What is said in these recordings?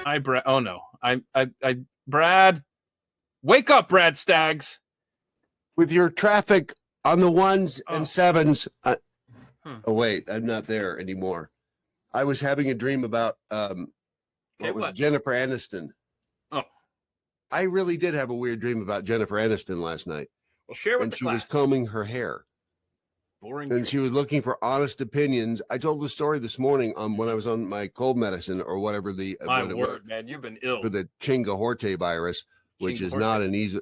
Hi, Brad. Oh no, Brad. Wake up, Brad Staggs. With your traffic on the ones Oh. and sevens. Oh wait, I'm not there anymore. I was having a dream about what? Jennifer Aniston. Oh, I really did have a weird dream about Jennifer Aniston last night. well, share with And the she class. was combing her hair. Boring. And she was looking for honest opinions. I told the story this morning when I was on my cold medicine or whatever My word, man, you've been ill for the Chinga virus, which is not an easy.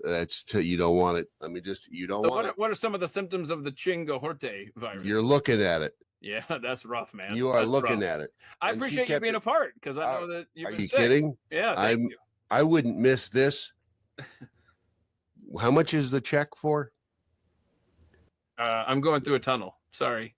You don't want it. I mean, you don't want it. What are some of the symptoms of the Chinga virus? You're looking at it. Yeah, that's rough, man. You are looking at it. I appreciate you being a part because I know that you've been sick. Are you kidding? Yeah, thank you. I wouldn't miss this. How much is the check for? I'm going through a tunnel. Sorry.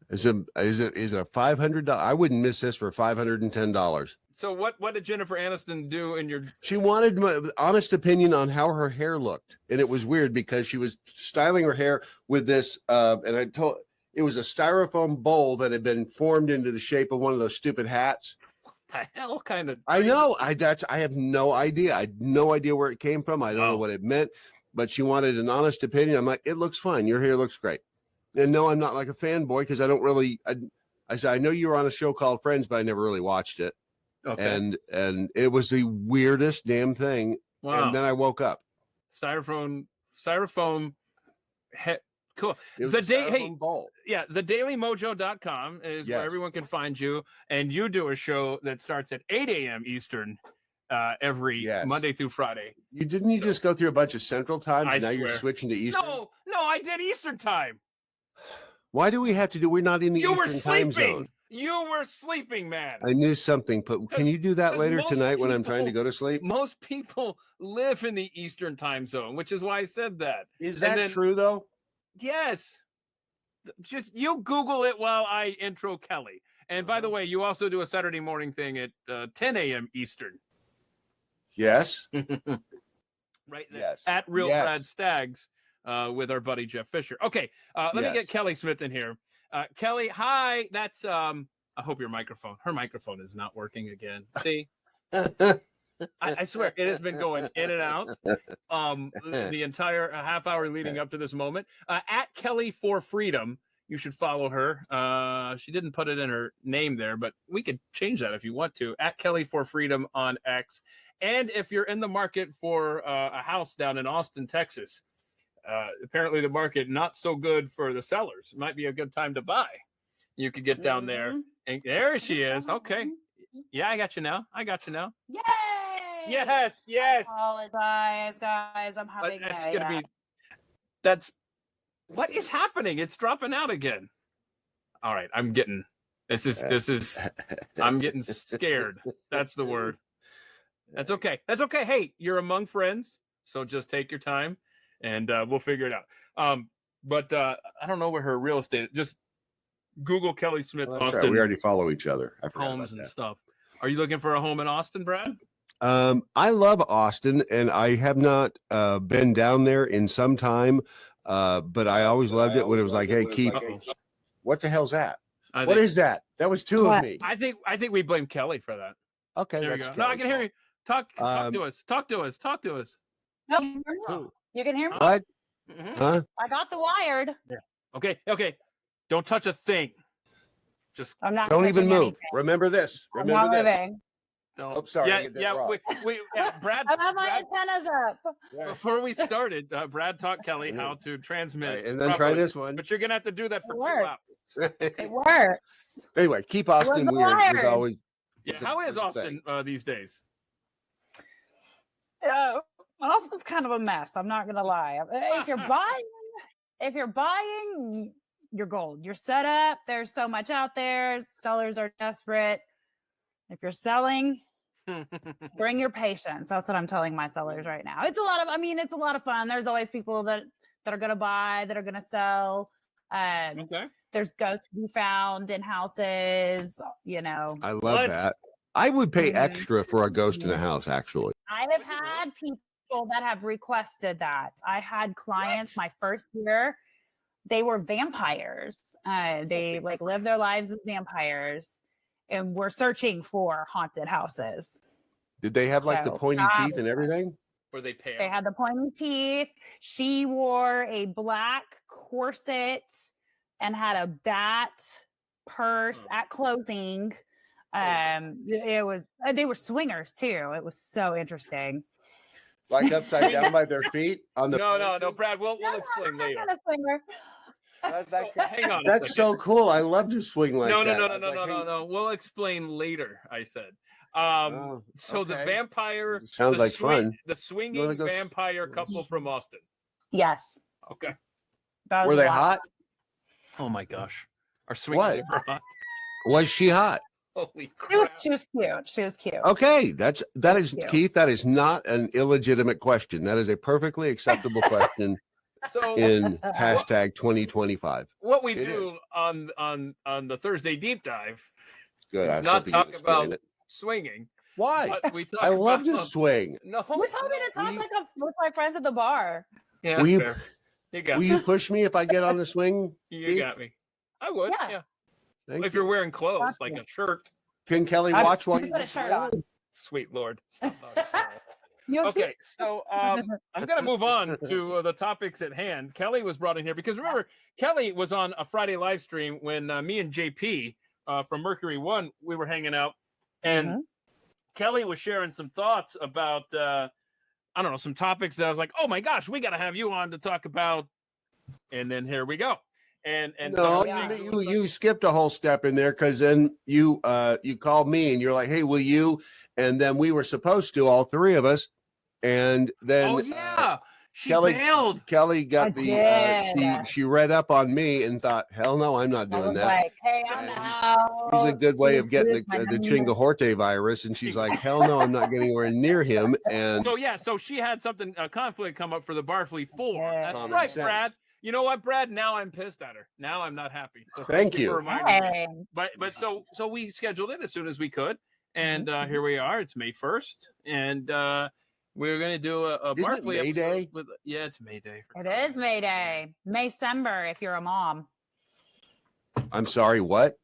Is it $500? I wouldn't miss this for $510. So what did Jennifer Aniston do in your? She wanted my honest opinion on how her hair looked, and it was weird because she was styling her hair with this, and I told it was a styrofoam bowl that had been formed into the shape of one of those stupid hats. What the hell kind of? I know. I have no idea. I had no idea where it came from. I don't know what it meant, but she wanted an honest opinion. I'm like, it looks fine. Your hair looks great. And no, I'm not like a fanboy because I don't really. I said I know you were on a show called Friends, but I never really watched it. Okay. And it was the weirdest damn thing. Wow. And then I woke up. Styrofoam. Cool. Bowl. Yeah, thedailymojo.com is where everyone can find you, and you do a show that starts at 8 a.m. Eastern every Monday through Friday. You just go through a bunch of Central times, and now you're switching to Eastern? No, I did Eastern time. Why do we have to do? We're not in the Eastern time zone. You were sleeping, man. I knew something, but can you do that later tonight when I'm trying to go to sleep? Most people live in the Eastern time zone, which is why I said that. Is that true, though? Yes. Just you Google it while I intro Kelly. And by the way, you also do a Saturday morning thing at 10 a.m. Eastern. Yes. Right there. Yes. At Real Brad Staggs with our buddy Jeff Fisher. Okay. Let me get Kelly Smith in here. Kelly, hi. That's I hope her microphone is not working again. See? I swear it has been going in and out the entire half hour leading up to this moment. At Kelly for Freedom, you should follow her. She didn't put it in her name there, but we could change that if you want to. At Kelly for Freedom on X. And if you're in the market for a house down in Austin, Texas, apparently the market not so good for the sellers. It might be a good time to buy. You could get down there. And there she is. Okay. Yeah, I got you now. Yay! Yes. I apologize, guys. I'm having what is happening? It's dropping out again. All right, I'm getting scared. That's the word. That's okay. Hey, you're among friends, so just take your time and we'll figure it out. But I don't know where her real estate. Just Google Kelly Smith Austin. Right. We already follow each other. I forgot homes and stuff. Are you looking for a home in Austin, Brad? I love Austin, and I have not been down there in some time, but I always loved it when it was like, hey, keep. What the hell's that? What is that? That was two of me. I think we blame Kelly for that. Okay, there we go. No, I can hear you. Talk to us. Talk to us. No, you can hear me. What? Mm-hmm. Huh? I got the wired. Yeah. Okay. Don't touch a thing. Just don't even move. Anything. Remember this. Remember this. Moving. Oh, sorry. Brad. I have my antennas up. Before we started, Brad taught Kelly how to transmit. Right, and then try this one. But you're gonna have to do that for 2 hours. It works. Anyway, keep Austin weird. It was always. Yeah. How is Austin these days? Austin's kind of a mess. I'm not gonna lie. If you're buying, you're gold. You're set up. There's so much out there. Sellers are desperate. If you're selling, bring your patience. That's what I'm telling my sellers right now. It's a lot of fun. There's always people that are going to buy, that are going to sell. There's ghosts to be found in houses, I love that. I would pay extra for a ghost in a house, actually. I have had people that have requested that. I had clients my first year. They were vampires. They live their lives as vampires. And we're searching for haunted houses. Did they have like the pointy teeth and everything? Were they pale? They had the pointy teeth. She wore a black corset and had a bat purse at closing. It was they were swingers too. It was so interesting. Like upside down by their feet on the No, Brad, we'll explain later. Kind of swinger. Hang on. That's so cool. I love to swing like that. No. We'll explain later. I said. The vampire sounds like fun. The swinging vampire couple from Austin. Yes. Okay. Were they hot? Oh my gosh. Our swingers were hot. Was she hot? Holy crap. She was cute. She was cute. Okay, that is cute. Keith. That is not an illegitimate question. That is a perfectly acceptable question. So in hashtag 2025. What we do on the Thursday deep dive is not talk about swinging. Why? But we talk I love to swing. No, you told me to talk with my friends at the bar. Yeah, will you push me if I get on the swing? You got me. I would. Yeah. If you're wearing clothes like a shirt. Can Kelly watch while you put a shirt on? Sweet Lord. Stop talking. Okay, so I'm going to move on to the topics at hand. Kelly was brought in here because remember, Kelly was on a Friday live stream when me and JP from Mercury One, we were hanging out, and Kelly was sharing some thoughts about, some topics that I was like, oh my gosh, we got to have you on to talk about. And then here we go. And no, you skipped a whole step in there because then you called me and you're like, hey, will you? And then we were supposed to, all three of us. And then she bailed. Kelly got she read up on me and thought, hell no, I'm not doing that. Like, hey, I'm out. He's a good way of getting the Chingahorte virus. And she's like, hell no, I'm not getting anywhere near him. And so she had a conflict come up for the Barflee 4. That's right, sense. Brad. You know what, Brad? Now I'm pissed at her. Now I'm not happy. So thank you. Me. But so we scheduled it as soon as we could, and here we are. It's May 1st, and we're going to do a Barflee May Day. It's May Day. It is May Day. May-Sember if you're a mom. I'm sorry. What?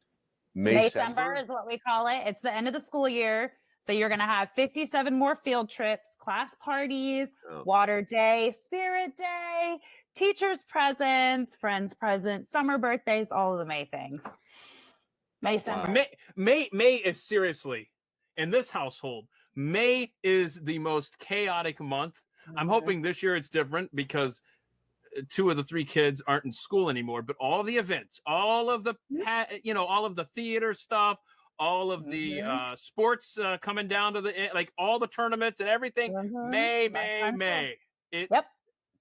May-Sember is what we call it. It's the end of the school year. So you're going to have 57 more field trips, class parties, water day, spirit day, teachers' presents, friends' presents, summer birthdays, all of the May things. May-Sember. May is seriously, in this household, May is the most chaotic month. I'm hoping this year it's different because 2 of the 3 kids aren't in school anymore, but all the events, all of the, all of the theater stuff, all of the sports coming down to all the tournaments and everything. May.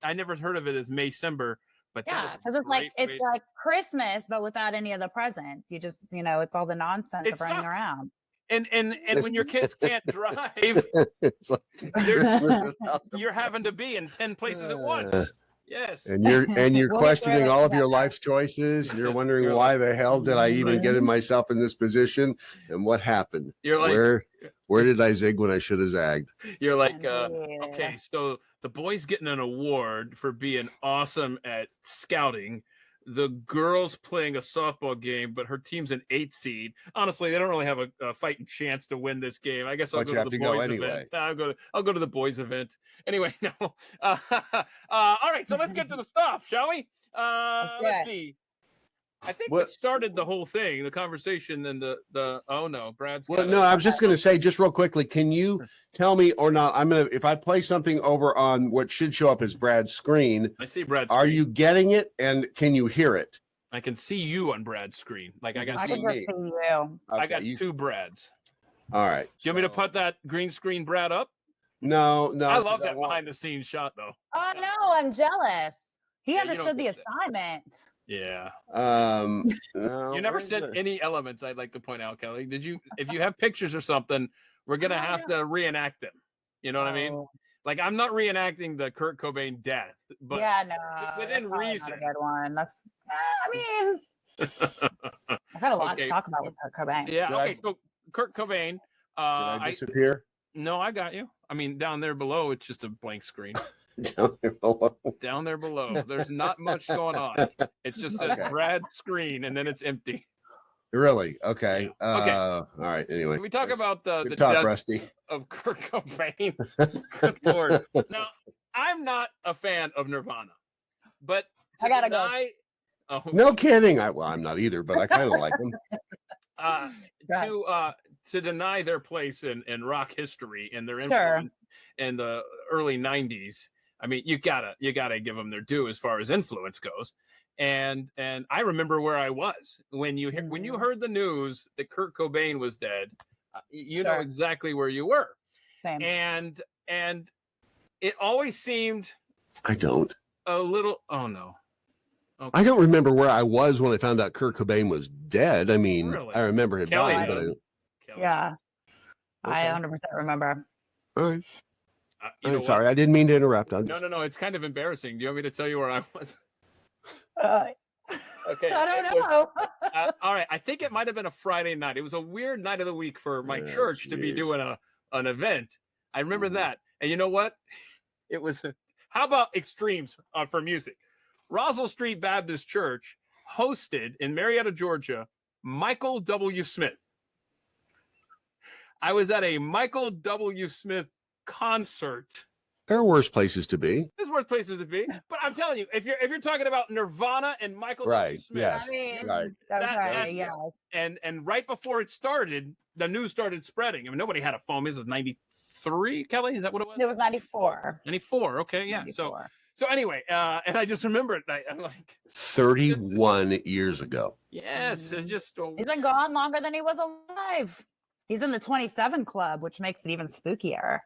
I never heard of it as May-Sember, but because it's like Christmas, but without any of the presents. You just, it's all the nonsense of running around. And when your kids can't drive, you're having to be in 10 places at once. Yes. And you're questioning all of your life's choices. And you're wondering why the hell did I even get myself in this position? And what happened? You're like, where did I zig when I should have zagged? You're like, okay, so the boy's getting an award for being awesome at scouting. The girl's playing a softball game, but her team's an 8 seed. Honestly, they don't really have a fighting chance to win this game. I guess I'll go to the boys' event. I'll go to the boys' event. Anyway, no. All right, so let's get to the stuff, shall we? Let's see. I think what started the whole thing, the conversation, and the oh no, Brad's. Well, no, I was just going to say, just real quickly, can you tell me or not? If I play something over on what should show up as Brad's screen. I see Brad's. Are you getting it, and can you hear it? I can see you on Brad's screen. Like I can see you. Okay, I got 2 Brads. All right. Do you want me to put that green screen Brad up? No. I love that behind the scenes shot though. Oh no, I'm jealous. He understood the assignment. Yeah. No, you never sent any elements, I'd like to point out, Kelly. Did you? If you have pictures or something, we're gonna have to reenact them. You know what I mean? Like I'm not reenacting the Kurt Cobain death, but within reason. Not a good one. That's. I've had a lot to talk about with Kurt Cobain. Yeah. Okay. So Kurt Cobain. Did I disappear? No, I got you. I mean, down there below, it's just a blank screen. Down there below. There's not much going on. It just says Brad's screen and then it's empty. Really? Okay. Yeah. Okay. All right. Anyway, Can we talk about the death Rusty. of Kurt Cobain? Good Lord. Now, I'm not a fan of Nirvana, but I gotta go. No kidding. I'm not either, but I kind of like them. To deny their place in rock history and their influence in the early 90s, I mean, you gotta give them their due as far as influence goes. And I remember where I was when you heard the news that Kurt Cobain was dead. You know exactly where you were. Same. And it always seemed I don't a little. Oh no. Okay. I don't remember where I was when I found out Kurt Cobain was dead. I mean, really? I remember him dying, but yeah, okay. I 100% remember. All right. I'm sorry. I didn't mean to interrupt. No. It's kind of embarrassing. Do you want me to tell you where I was? Okay. I don't know. All right. I think it might have been a Friday night. It was a weird night of the week for my church to be doing an event. I remember that. And you know what? It was, how about extremes for music? Roswell Street Baptist Church hosted in Marietta, Georgia, Michael W. Smith. I was at a Michael W. Smith concert. There are worse places to be. There's worse places to be, but I'm telling you, if you're talking about Nirvana and Michael W. Smith, yes, I mean, right, and right before it started, the news started spreading. I mean, nobody had a phone. This was 93. Kelly, is that what it was? It was 94. 94. Okay, yeah. 94. So anyway, and I just remember it. I'm like 31 years ago. Yes, it's just he's been gone longer than he was alive. He's in the 27 club, which makes it even spookier.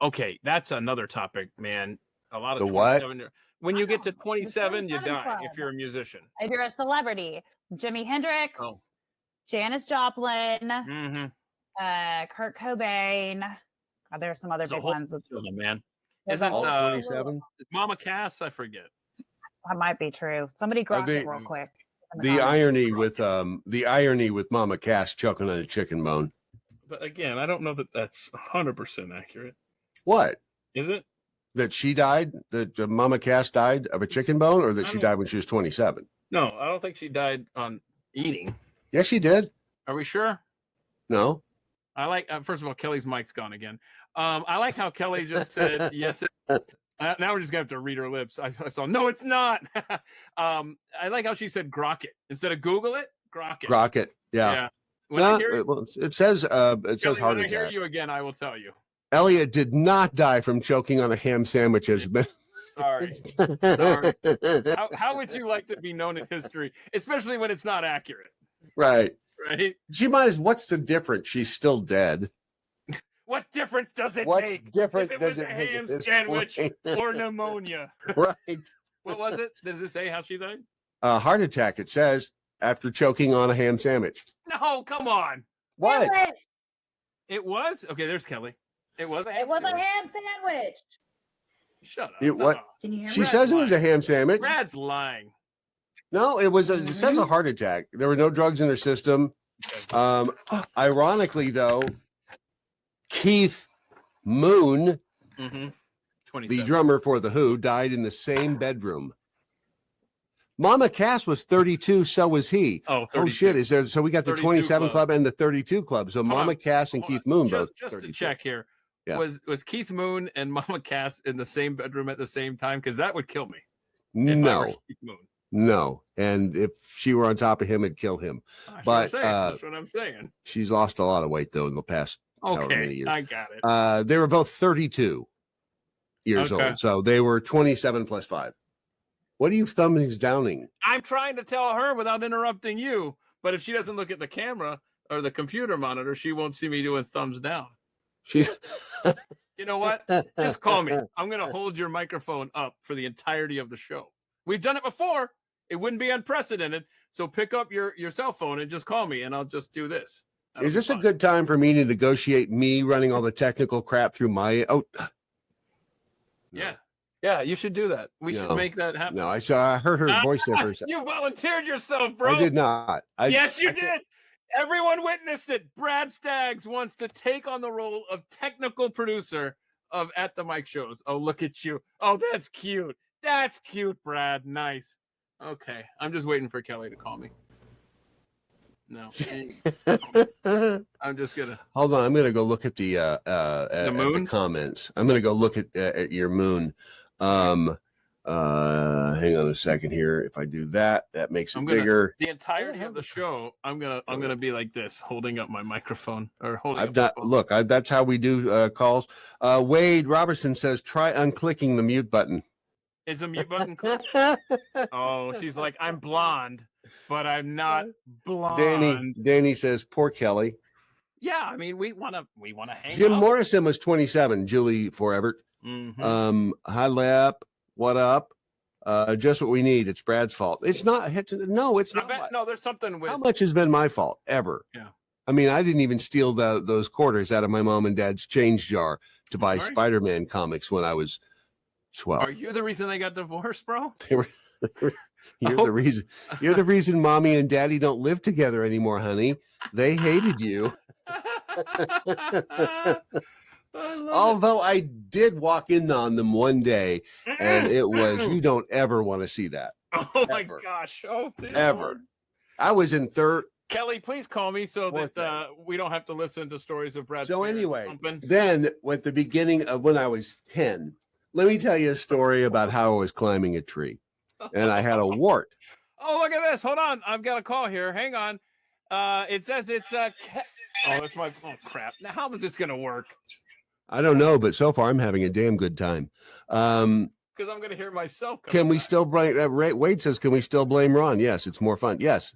Okay, that's another topic, man. A lot of the what? When you get to 27, you die club. If you're a musician. If you're a celebrity, Jimi Hendrix, Janis Joplin, Kurt Cobain. There are some other big ones. Man. Isn't 27? Mama Cass? I forget. That might be true. Somebody grab it real quick. The irony with Mama Cass choking on a chicken bone. But again, I don't know that that's 100% accurate. What is it? That she died? That Mama Cass died of a chicken bone, or that she died when she was 27? No, I don't think she died on eating. Yes, she did. Are we sure? No. I like. First of all, Kelly's mic's gone again. I like how Kelly just said yes. Now we're just gonna have to read her lips. I saw. No, it's not. I like how she said "Grocket" instead of Google it. Grocket. Grocket. Yeah. It says Kelly, heart attack. When I hear you again, I will tell you. Elliot did not die from choking on a ham sandwich. Sorry. How would you like to be known in history, especially when it's not accurate? Right. She might as. What's the difference? She's still dead. What difference does it make? Difference if it was a ham sandwich or pneumonia? Right. What was it? Does it say how she died? Heart attack. It says after choking on a ham sandwich. No, come on. What? It was? Okay, there's Kelly. It was a ham sandwich. Shut up. It what? Can you hear me? She says it was a ham sandwich. Brad's lying. No, it was. It says a heart attack. There were no drugs in her system. Ironically, though, Keith Moon, the drummer for The Who, died in the same bedroom. Mama Cass was 32, so was he. Oh shit! Is there? So we got the 27 club and the 32 club. So Mama Cass and Keith Moon both. Just to check here, was Keith Moon and Mama Cass in the same bedroom at the same time? Because that would kill me. No. No, and if she were on top of him, it'd kill him. But that's what I'm saying. She's lost a lot of weight though in the past. Okay, many years. I got it. They were both 32 years old, so they were 27 plus 5. What are you thumbs downing? I'm trying to tell her without interrupting you, but if she doesn't look at the camera or the computer monitor, she won't see me doing thumbs down. She's. You know what? Just call me. I'm going to hold your microphone up for the entirety of the show. We've done it before. It wouldn't be unprecedented. So pick up your cell phone and just call me, and I'll just do this. Is this a good time for me to negotiate me running all the technical crap through my? Oh, yeah, you should do that. We should make that happen. No, I heard her voice there. You volunteered yourself, bro. I did not. Yes, you did. Everyone witnessed it. Brad Staggs wants to take on the role of technical producer of At the Mike Shows. Oh, look at you. Oh, that's cute. That's cute, Brad. Nice. Okay, I'm just waiting for Kelly to call me. No. I'm just gonna hold on. I'm gonna go look at the comments. I'm gonna go look at your moon. Hang on a second here. If I do that, that makes it bigger. The entirety of the show, I'm gonna be like this, holding up my microphone or holding. That's how we do calls. Wade Robertson says, try unclicking the mute button. Is a mute button clicked? Oh, she's like, I'm blonde, but I'm not blonde. Danny says, poor Kelly. Yeah, I mean, we wanna hang. Jim out. Morrison was 27. Julie Forever. Mm-hmm. Hi Lap. What up? Just what we need. It's Brad's fault. It's not. No, it's not. No, there's something with. How much has been my fault ever? Yeah. I mean, I didn't even steal those quarters out of my mom and dad's change jar to buy Spider-Man comics when I was 12. Are you the reason they got divorced, bro? You're the reason. You're the reason mommy and daddy don't live together anymore, honey. They hated you. Although I did walk in on them one day, and it was, you don't ever want to see that. Oh my gosh! Oh, ever. I was in third. Kelly, please call me so that we don't have to listen to stories of Brad. So anyway, then at the beginning of when I was 10, let me tell you a story about how I was climbing a tree, and I had a wart. Oh, look at this! Hold on, I've got a call here. Hang on. It says it's oh, that's my crap. Now, how is this gonna work? I don't know, but so far I'm having a damn good time. Because I'm gonna hear myself. Can we still blame? Wade says, "Can we still blame Ron?" Yes, it's more fun. Yes.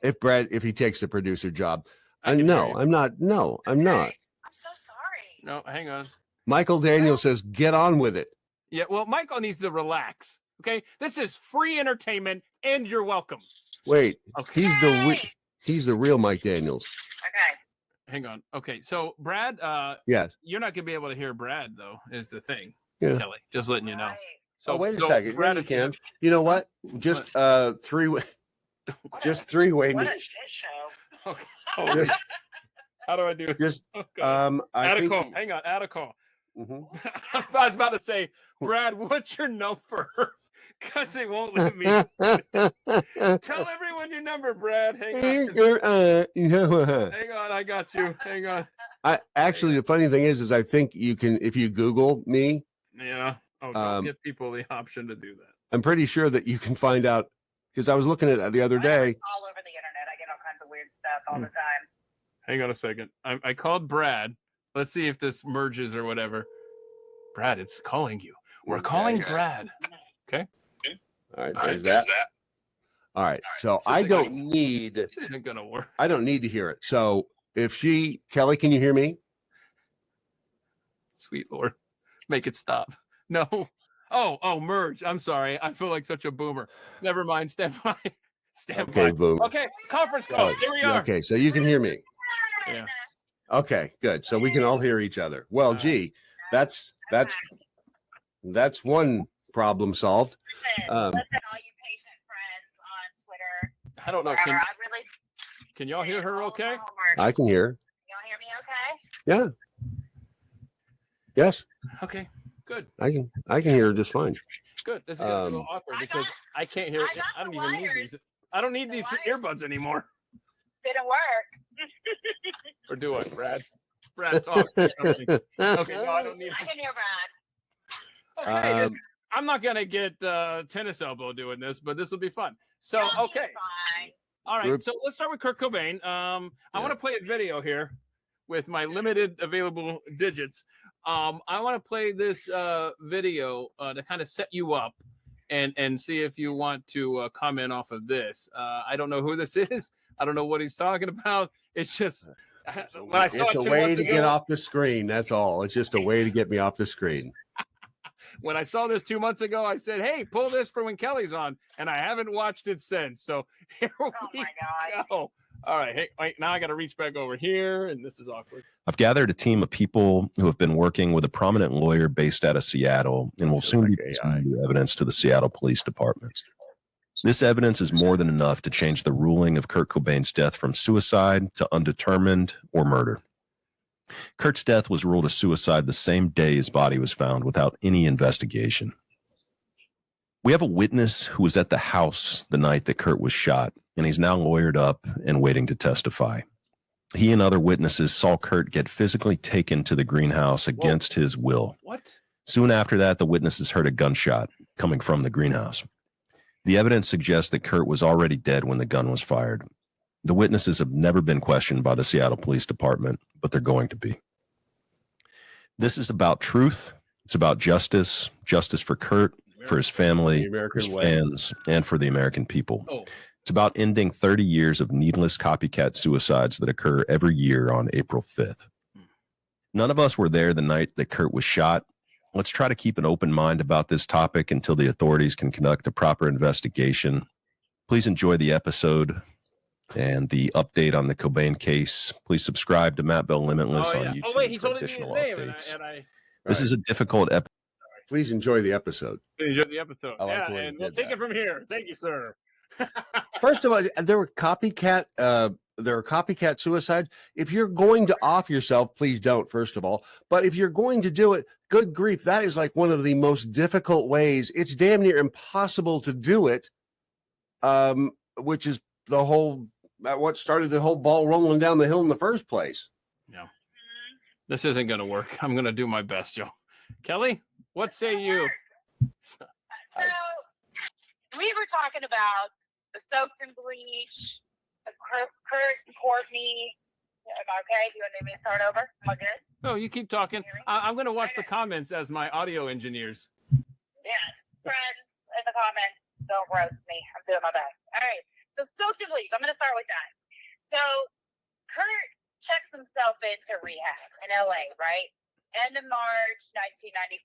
If he takes the producer job, no, I'm not. No, I'm not. I'm so sorry. No, hang on. Michael Daniel says, "Get on with it." Yeah, well, Michael needs to relax. Okay, this is free entertainment, and you're welcome. Wait, he's the real Mike Daniels. Okay. Hang on. Okay, so Brad, yes, you're not gonna be able to hear Brad though. Is the thing, yeah. Kelly? Just letting you know. So wait a second, Brad, you can. You know what? Just three-way. Just three-way. What a shit show. Okay. Just, how do I do it? Just add a call. Hang on, add a call. Mm-hmm. I was about to say, Brad, what's your number? Because they won't let me. Tell everyone your number, Brad. Hang on. Hang on, I got you. Hang on. Actually, the funny thing is I think you can, if you Google me. Yeah. Oh, don't give people the option to do that. I'm pretty sure that you can find out, because I was looking at it the other day. All over the internet. I get all kinds of weird stuff all the time. Hang on a second. I called Brad. Let's see if this merges or whatever. Brad, it's calling you. We're calling Brad. Okay. All right. There's that. All right. So I don't need. This isn't gonna work. I don't need to hear it. So if Kelly, can you hear me? Sweet Lord, make it stop. No. Oh, merge. I'm sorry. I feel like such a boomer. Never mind. Stand by. Stand by. Boomer. Okay. Conference call. Here we are. Okay. So you can hear me. Yeah. Okay. Good. So we can all hear each other. Well, gee, that's one problem solved. Listen, all you patient friends on Twitter. I don't know. Can y'all hear her okay? I can hear. Y'all hear me okay? Yeah. Yes. Okay. Good. I can hear her just fine. Good. This is gonna be a little awkward because I can't hear. I don't even need these. I don't need these earbuds anymore. Didn't work. Or do I, Brad? Brad talks. Okay, no, I don't need. I can hear Brad. Okay, I'm not gonna get tennis elbow doing this, but this will be fun. So okay. All right. So let's start with Kurt Cobain. I want to play a video here with my limited available digits. I want to play this video to kind of set you up and see if you want to comment off of this. I don't know who this is. I don't know what he's talking about. It's just when I saw it's a way to get off the screen. That's all. It's just a way to get me off the screen. When I saw this 2 months ago, I said, hey, pull this for when Kelly's on. And I haven't watched it since. So here we go. All right. Hey, wait, now I got to reach back over here. And this is awkward. I've gathered a team of people who have been working with a prominent lawyer based out of Seattle and will soon be presenting evidence to the Seattle Police Department. This evidence is more than enough to change the ruling of Kurt Cobain's death from suicide to undetermined or murder. Kurt's death was ruled a suicide the same day his body was found without any investigation. We have a witness who was at the house the night that Kurt was shot, and he's now lawyered up and waiting to testify. He and other witnesses saw Kurt get physically taken to the greenhouse against his will. What? Soon after that, the witnesses heard a gunshot coming from the greenhouse. The evidence suggests that Kurt was already dead when the gun was fired. The witnesses have never been questioned by the Seattle Police Department, but they're going to be. This is about truth. It's about justice, justice for Kurt, for his family, his fans, and for the American people. It's about ending 30 years of needless copycat suicides that occur every year on April 5th. None of us were there the night that Kurt was shot. Let's try to keep an open mind about this topic until the authorities can conduct a proper investigation. Please enjoy the episode and the update on the Cobain case. Please subscribe to Matt Bell Limitless on YouTube for additional updates. This is a difficult episode. Please enjoy the episode. Enjoy the episode. And we'll take it from here. Thank you, sir. First of all, there were copycat suicides. If you're going to off yourself, please don't, first of all. But if you're going to do it, good grief, that is like one of the most difficult ways. It's damn near impossible to do it, which is the whole, what started the whole ball rolling down the hill in the first place. Yeah. This isn't going to work. I'm going to do my best, Joe. Kelly, what say you? So we were talking about the Soaked in Bleach, Kurt and Courtney. Okay, do you want me to start over? Am I good? No, you keep talking. I'm going to watch the comments as my audio engineers. Yes, friends in the comments, don't roast me. I'm doing my best. All right, so Soaked in Bleach. I'm going to start with that. So Kurt checks himself into rehab in LA, right? End of March 1994.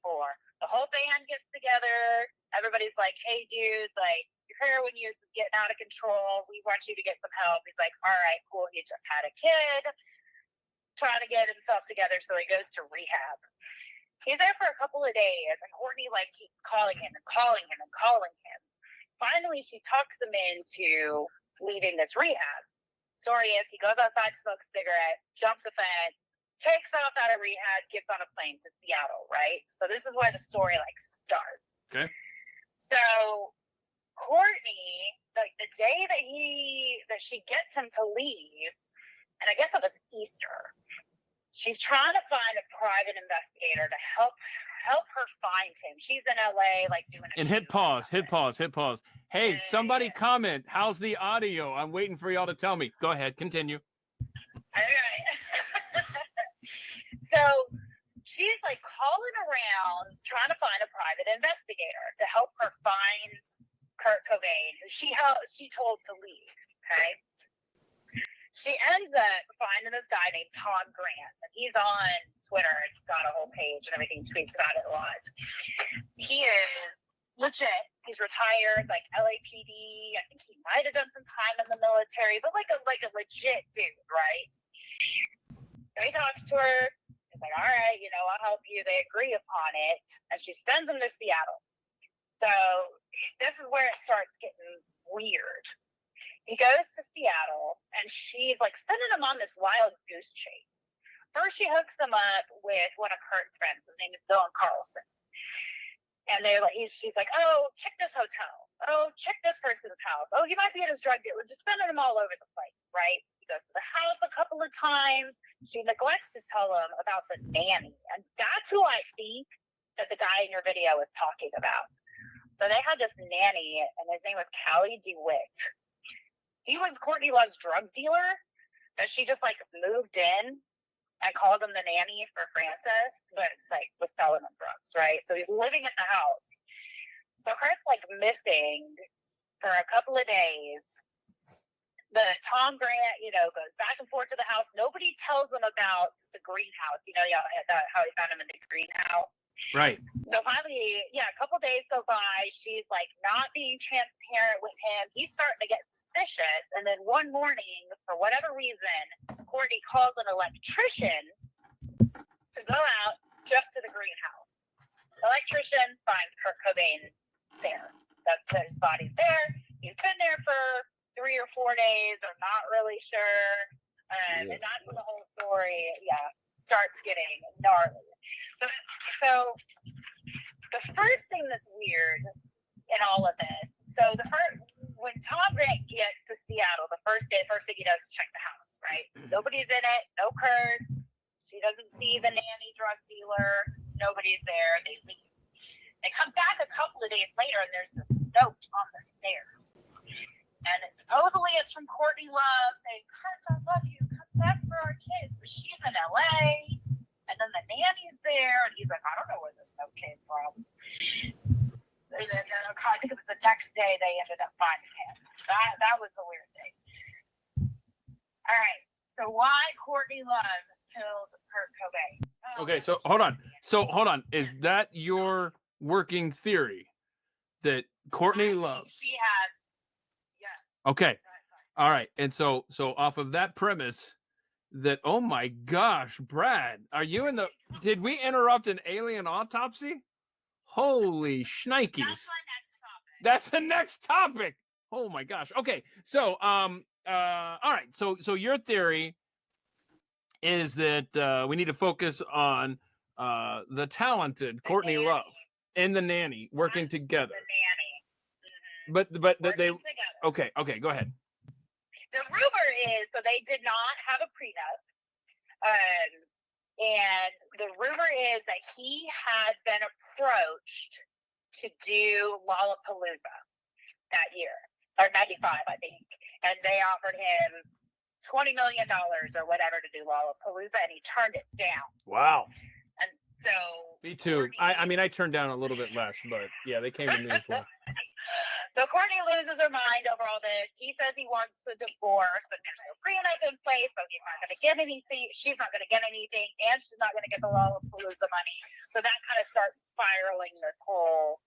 The whole band gets together. Everybody's like, hey, dude, like, your heroin use is getting out of control. We want you to get some help. He's like, all right, cool. He just had a kid, trying to get himself together. So he goes to rehab. He's there for a couple of days, and Courtney, like, keeps calling him and calling him and calling him. Finally, she talks him into leaving this rehab. Story is, he goes outside to smoke a cigarette, jumps a fence, takes off out of rehab, gets on a plane to Seattle, right? So this is where the story, like, starts. Okay. So Courtney, like, the day that she gets him to leave, and I guess it was Easter, she's trying to find a private investigator to help her find him. She's in LA, like, doing it. And hit pause. Hey, somebody comment. How's the audio? I'm waiting for y'all to tell me. Go ahead, continue. All right. So she's, like, calling around trying to find a private investigator to help her find Kurt Cobain, who she told to leave. Okay. She ends up finding this guy named Tom Grant, and he's on Twitter and he's got a whole page and everything, tweets about it a lot. He is legit. He's retired, like LAPD. I think he might have done some time in the military, but like a legit dude, right? So he talks to her. He's like, all right, I'll help you. They agree upon it. And she sends him to Seattle. So this is where it starts getting weird. He goes to Seattle, and she's, like, sending him on this wild goose chase. First, she hooks him up with one of Kurt's friends. His name is Dylan Carlson. And she's like, oh, check this hotel. Oh, check this person's house. Oh, he might be at his drug dealer. Just sending him all over the place, right? He goes to the house a couple of times. She neglects to tell him about the nanny. And that's who I think that the guy in your video is talking about. So they had this nanny, and his name was Callie DeWitt. He was Courtney Love's drug dealer that she just, like, moved in and called him the nanny for Francis, but, like, was selling him drugs, right? So he's living at the house. So Kurt's, like, missing for a couple of days. The Tom Grant, goes back and forth to the house. Nobody tells him about the greenhouse. How he found him in the greenhouse. Right. So finally, a couple days go by. She's, like, not being transparent with him. He's starting to get suspicious. And then one morning, for whatever reason, Courtney calls an electrician to go out just to the greenhouse. The electrician finds Kurt Cobain there. His body's there. He's been there for 3 or 4 days. I'm not really sure. And that's when the whole story, starts getting gnarly. So the first thing that's weird in all of this. So when Tom Grant gets to Seattle, the first thing he does is check the house, right? Nobody's in it, no Kurt. She doesn't see the nanny drug dealer. Nobody's there. They leave. They come back a couple of days later, and there's this note on the stairs. And supposedly it's from Courtney Love saying, Kurt, I love you. Come back for our kids. But she's in LA. And then the nanny's there. And he's like, I don't know where this note came from. And then I think it was the next day they ended up finding him. That was the weird thing. All right. So why Courtney Love killed Kurt Cobain? Okay, so hold on. Is that your working theory that Courtney Love? She had, yes. Okay. All right. And so off of that premise that, oh my gosh, Brad, are you did we interrupt an alien autopsy? Holy shnikes. That's my next topic. That's the next topic. Oh my gosh. Okay. So, all right. So your theory is that we need to focus on the talented Courtney Love and the nanny working together. The nanny. But they together. Okay, go ahead. The rumor is so they did not have a prenup. And the rumor is that he had been approached to do Lollapalooza that year, or 95, I think. And they offered him $20 million or whatever to do Lollapalooza, and he turned it down. Wow. And so Me too. Courtney, I turned down a little bit less, but yeah, they came to me as well. So Courtney loses her mind over all this. He says he wants a divorce, but there's no prenup in place, so he's not going to get anything. She's not going to get anything, and she's not going to get the Lollapalooza money. So that kind of starts spiraling this whole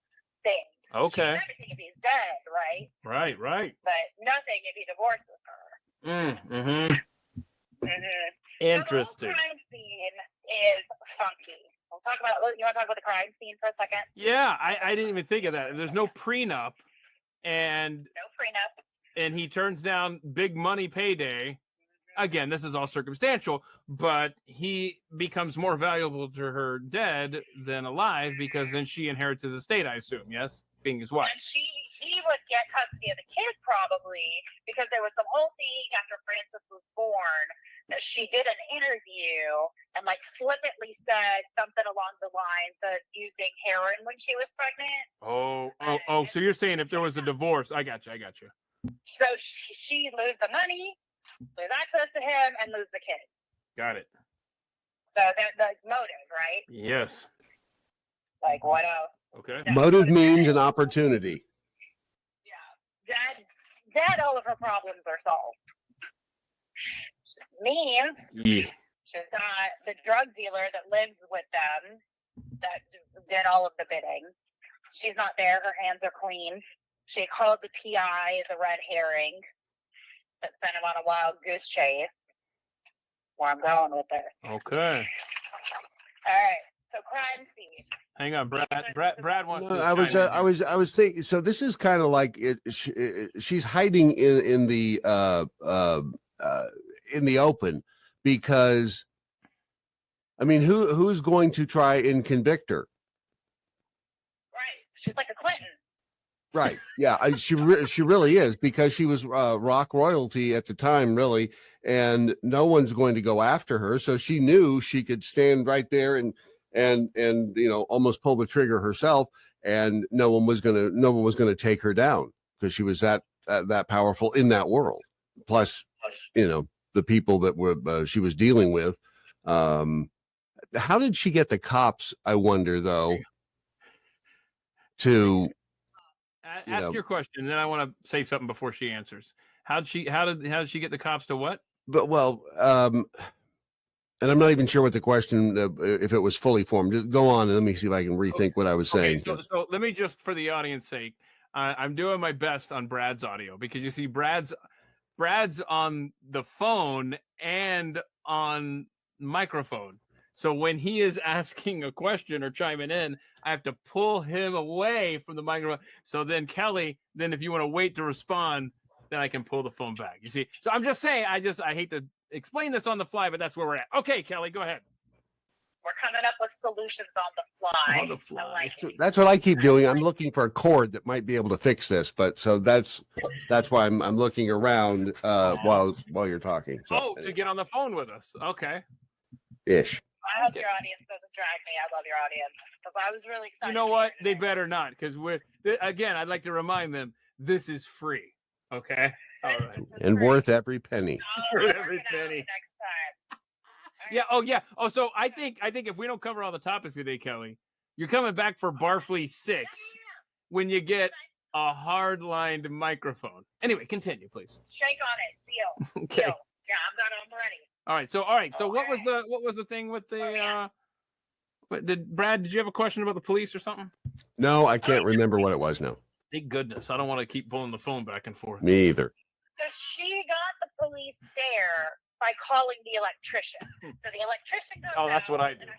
thing. Okay. She everything if he's dead, right? Right. But nothing if he divorces her. Mm-hmm. Interesting. The whole crime scene is funky. You want to talk about the crime scene for a second? Yeah, I didn't even think of that. There's no prenup, and no prenup, and he turns down big money payday. Again, this is all circumstantial, but he becomes more valuable to her dead than alive because then she inherits his estate, I assume. Yes, being his wife. And he would get custody of the kid probably because there was the whole thing after Francis was born that she did an interview and like flippantly said something along the lines of using heroin when she was pregnant. Oh! So you're saying if there was a divorce? I got you. So she lose the money, lose access to him, and lose the kid. Got it. So the motive, right? Yes. Like what else? Okay. Motive means an opportunity. Yeah. Dad, all of her problems are solved. Means she's got the drug dealer that lives with them that did all of the bidding. She's not there. Her hands are clean. She called the PI the red herring that sent him on a wild goose chase. Where I'm going with this. Okay. All right. So crime scene. Hang on, Brad wants to. I was thinking. So this is kind of like she's hiding in the open because, I mean, who's going to try and convict her? Right. She's like a Clinton. Right. Yeah. She really is because she was rock royalty at the time, really, and no one's going to go after her. So she knew she could stand right there and almost pull the trigger herself, and no one was gonna take her down because she was that powerful in that world. Plus, the people that she was dealing with. How did she get the cops? I wonder, though. To ask your question, and then I want to say something before she answers. How did she get the cops to what? But and I'm not even sure what the question, if it was fully formed. Just go on and let me see if I can rethink what I was saying. So let me just, for the audience sake, I'm doing my best on Brad's audio because you see Brad's on the phone and on microphone. So when he is asking a question or chiming in, I have to pull him away from the microphone. So then Kelly, if you want to wait to respond, then I can pull the phone back. You see? So I'm just saying, I hate to explain this on the fly, but that's where we're at. Okay, Kelly, go ahead. We're coming up with solutions on the fly. On the fly. I like it. That's what I keep doing. I'm looking for a cord that might be able to fix this, but so that's why I'm looking around while you're talking. So, to get on the phone with us. Okay. Ish. I hope your audience doesn't drag me. I love your audience. Because I was really excited. You know what? They better not, because again, I'd like to remind them this is free. Okay. All right. And worth every penny. Worth every penny. Next time. Yeah. Oh, yeah. Oh, so I think if we don't cover all the topics today, Kelly, you're coming back for Barflee 6 when you get a hard-lined microphone. Anyway, continue, please. Shake on it. Deal. Okay. Deal. Yeah, I'm ready. All right. So what was the thing with the did you have a question about the police or something? No, I can't remember what it was now. Thank goodness. I don't want to keep pulling the phone back and forth. Me either. So she got the police there by calling the electrician. So the electrician goes Oh, that's out, what I do. And I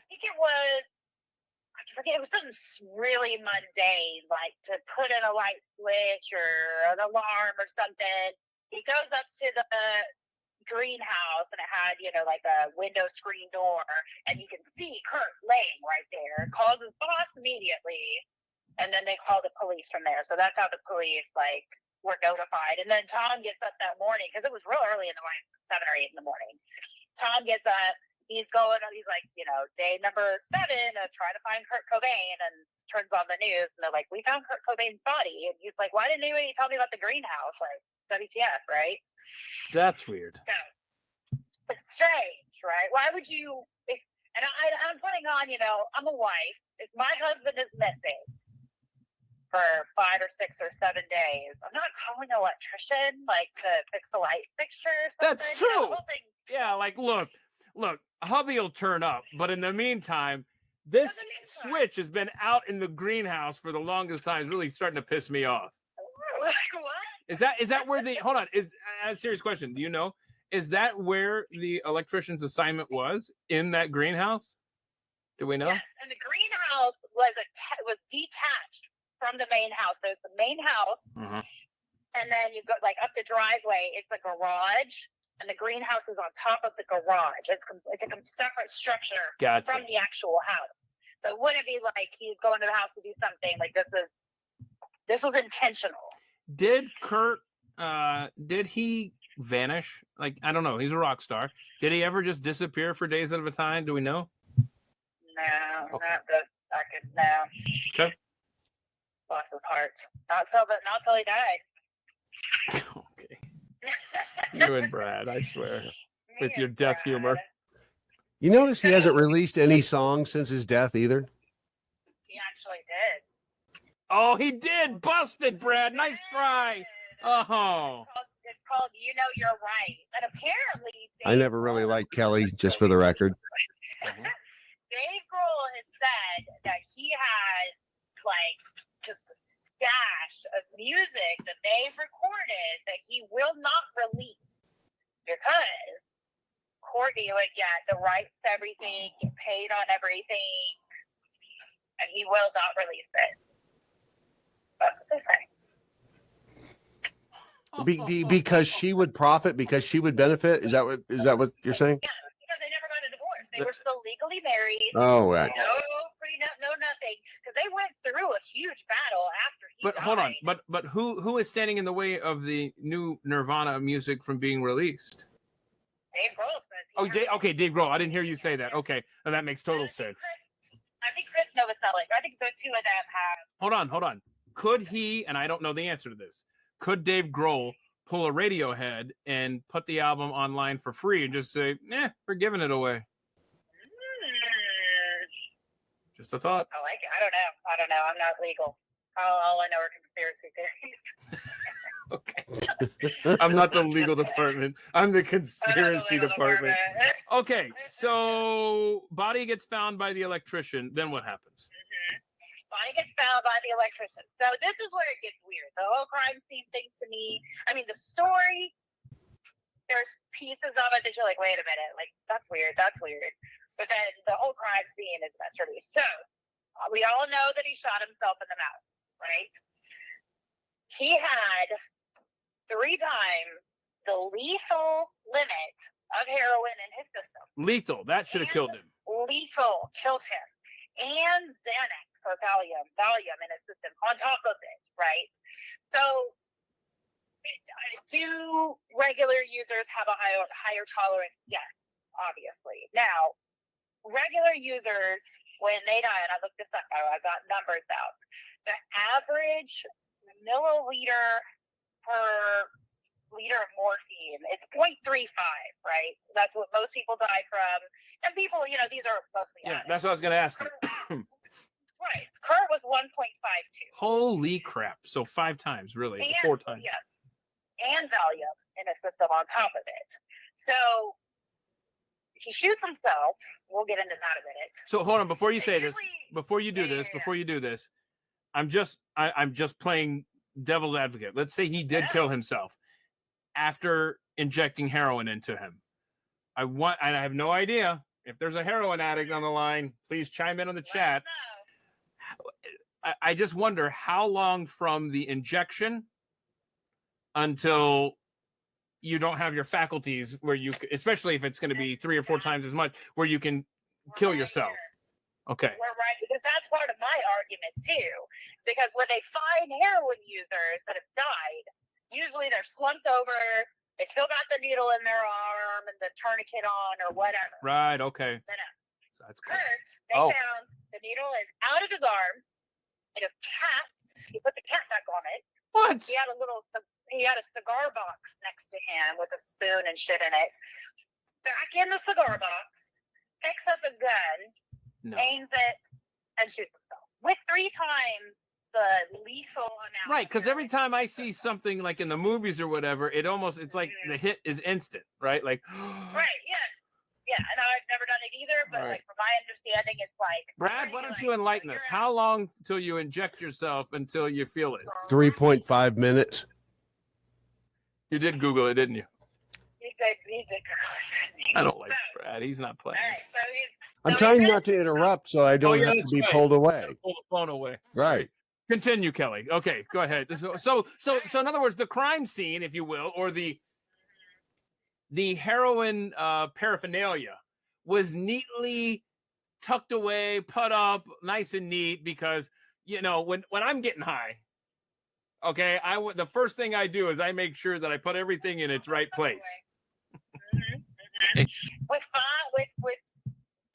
forget, it was something really mundane, like to put in a light switch or an alarm or something. He goes up to the greenhouse and it had, like a window screen door, and you can see Kurt laying right there. Calls his boss immediately, and then they call the police from there. So that's how the police were notified. And then Tom gets up that morning because it was real early in the morning, 7 or 8 in the morning. Tom gets up. He's like, day number 7 of trying to find Kurt Cobain, and turns on the news, and they're like, we found Kurt Cobain's body. And he's like, why didn't anybody tell me about the greenhouse? Like, WTF, right? That's weird. So, it's strange, right? Why would you? I'm putting on, I'm a wife. If my husband is missing for 5 or 6 or 7 days, I'm not calling an electrician to fix a light fixture or something. That's true. The whole thing. Yeah, look, hubby will turn up, but in the meantime, this switch has been out in the greenhouse for the longest time. It's really starting to piss me off. What? Is that where hold on? Is a serious question? Do you know? Is that where the electrician's assignment was, in that greenhouse? Do we know? Yes, and the greenhouse was detached from the main house. There's the main house, and then you go up the driveway. It's a garage, and the greenhouse is on top of the garage. It's a separate structure from the actual house. So it wouldn't be like he's going to the house to do something. This was intentional. Did Kurt? Did he vanish? I don't know. He's a rock star. Did he ever just disappear for days at a time? Do we know? No, Okay. not that I could. No. Okay. Lost his heart. Not till he died. Okay. You and Brad, I swear, with your death humor. You notice he hasn't released any songs since his death either? He actually did. Oh, he did. Busted, Brad. Nice try. Oh. It's called You Know You're Right. And apparently I never really liked Kelly, just for the record. Dave Grohl has said that he has just a stash of music that they've recorded that he will not release because Courtney would get the rights to everything, get paid on everything, and he will not release it. That's what they say. Because she would profit, because she would benefit. Is that what you're saying? Yeah, because they never got a divorce. They were still legally married. Oh, right. No prenup, no nothing. Because they went through a huge battle after he died. Hold on. But who is standing in the way of the new Nirvana music from being released? Dave Grohl says. Dave Grohl. I didn't hear you say that. Okay, and that makes total sense. I think Chris Novoselic. I think the two of them have. Hold on. Could he? And I don't know the answer to this. Could Dave Grohl pull a Radiohead and put the album online for free and just say, we're giving it away? Just a thought. I like it. I don't know. I'm not legal. All I know are conspiracy theories. Okay. I'm not the legal department. I'm the conspiracy department. Okay. So body gets found by the electrician. Then what happens? Body gets found by the electrician. So this is where it gets weird. The whole crime scene thing to me, the story, there's pieces of it that you're like, wait a minute, that's weird. But then the whole crime scene is mystery. So we all know that he shot himself in the mouth, right? He had 3 times the lethal limit of heroin in his system. Lethal. That should have killed him. lethal, killed him, and Xanax or Valium in his system on top of it, right? So, do regular users have a higher tolerance? Yes, obviously. Now, regular users, when they die, and I looked this up, I got numbers out. The average milliliter per liter of morphine, it's 0.35, right? So that's what most people die from. And people, these are mostly addicts. That's what I was going to ask you. Right. Kurt was 1.52. Holy crap. So 5 times, really. And, 4 times. Yeah. And Valium in a system on top of it. So he shoots himself. We'll get into that in a minute. So hold on, before you say this, before you do this, I'm just playing devil's advocate. Let's say he did kill himself after injecting heroin into him. I have no idea. If there's a heroin addict on the line, please chime in on the chat. I just wonder how long from the injection until you don't have your faculties where you, especially if it's going to be 3 or 4 times as much, where you can kill yourself. Okay. We're right, because that's part of my argument too. Because when they find heroin users that have died, usually they're slumped over, they still got the needle in their arm and the tourniquet on or whatever. Right, okay. So that's cool. Kurt, they found the needle is out of his arm, and his cat, he put the cat back on it. What? He had a cigar box next to him with a spoon and shit in it. Back in the cigar box, picks up his gun, aims it, and shoots himself. With 3 times the lethal amount. Right, because every time I see something like in the movies or whatever, it's like the hit is instant, right? Like, right, yes. Yeah, and I've never done it either, but like from my understanding, it's like. Brad, why don't you enlighten us? How long till you inject yourself until you feel it? 3.5 minutes. You did Google it, didn't you? He did Google it. I don't like Brad. He's not playing. All right, so I'm trying not to interrupt, so I don't have to be pulled away. Pull the phone away. Right. Continue, Kelly. Okay, go ahead. So in other words, the crime scene, if you will, or the heroin paraphernalia was neatly tucked away, put up, nice and neat, because when I'm getting high, okay, the first thing I do is I make sure that I put everything in its right place. With 5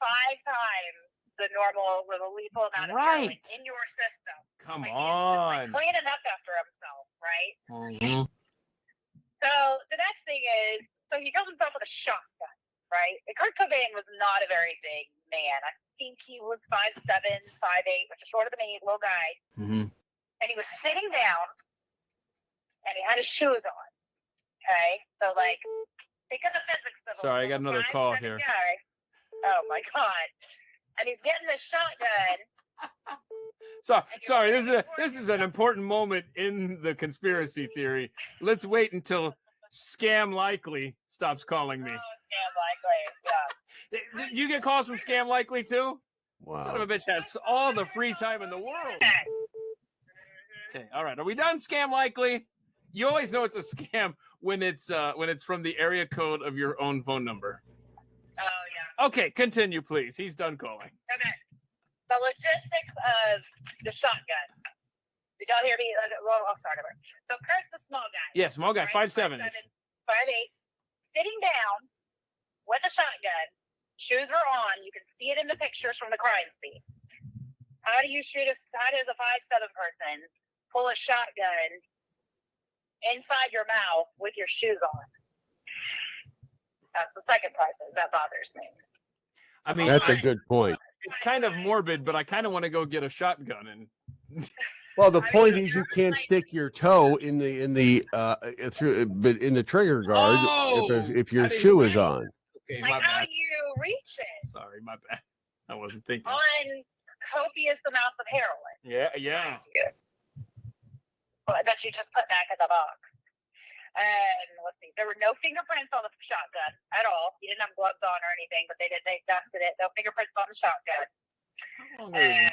times the normal little lethal amount of heroin in your system. Come on. Cleaning up after himself, right? Mm-hmm. So the next thing is, so he kills himself with a shotgun, right? And Kurt Cobain was not a very big man. I think he was 5'7", 5'8", which is shorter than me, little guy. Mm-hmm. And he was sitting down, and he had his shoes on. Okay, so like, think of the physics of Sorry, I got another call here. Guy. Oh my god! And he's getting the shotgun. Sorry, this is an important moment in the conspiracy theory. Let's wait until Scam Likely stops calling me. Oh, Scam Likely, yeah. You get calls from Scam Likely too? Wow. Son of a bitch has all the free time in the world. Okay, all right. Are we done, Scam Likely? You always know it's a scam when it's from the area code of your own phone number. Oh yeah. Okay, continue, please. He's done calling. Okay. The logistics of the shotgun. Did y'all hear me? Well, I'll start over. So Kurt's a small guy. Yeah, small guy, right? 5'7". 5'8", sitting down with a shotgun. Shoes are on. You can see it in the pictures from the crime scene. How does a 5'7" person pull a shotgun inside your mouth with your shoes on? That's the second part that bothers me. I mean, that's a good point. It's kind of morbid, but I kind of want to go get a shotgun and. Well, the point is you can't stick your toe in the trigger guard if your shoe is on. Okay, like, how do you reach it? Sorry, my bad. I wasn't thinking. On copious amounts of heroin. Yeah. That you just put back in the box. Let's see. There were no fingerprints on the shotgun at all. He didn't have gloves on or anything, but they dusted it. No fingerprints on the shotgun. How long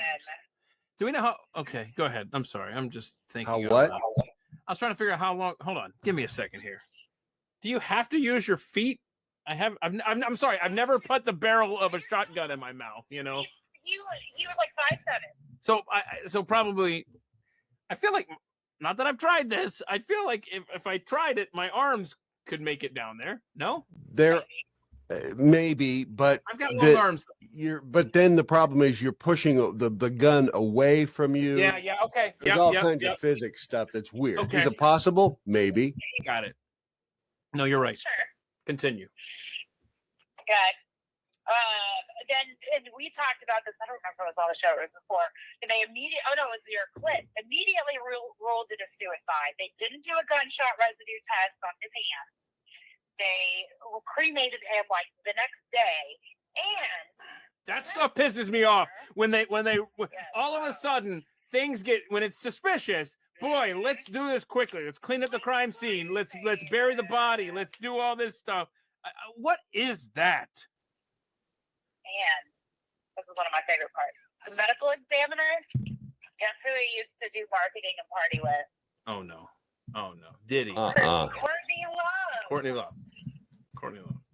do we know how? Okay, go ahead. I'm sorry. I'm just thinking. How what? I was trying to figure out how long. Hold on. Give me a second here. Do you have to use your feet? I'm sorry. I've never put the barrel of a shotgun in my mouth. You know. He was like 5'7". So probably, I feel like, not that I've tried this. I feel like if I tried it, my arms could make it down there. No. There. Maybe, but I've got long arms. But then the problem is you're pushing the gun away from you. Yeah, okay. There's all kinds of physics stuff that's weird. Okay. Is it possible? Maybe. Got it. No, you're right. Sure. Continue. Okay. Then we talked about this. I don't remember if it was on the show or it was before. And they it was your clip. Immediately ruled it a suicide. They didn't do a gunshot residue test on his hands. They cremated him like the next day, and that stuff pisses me off when they all of a sudden things get, when it's suspicious. Boy, let's do this quickly. Let's clean up the crime scene. Let's bury the body. Let's do all this stuff. What is that? And this is one of my favorite parts. The medical examiner. Guess who he used to do marketing and party with? Oh no. Did he? Courtney Love.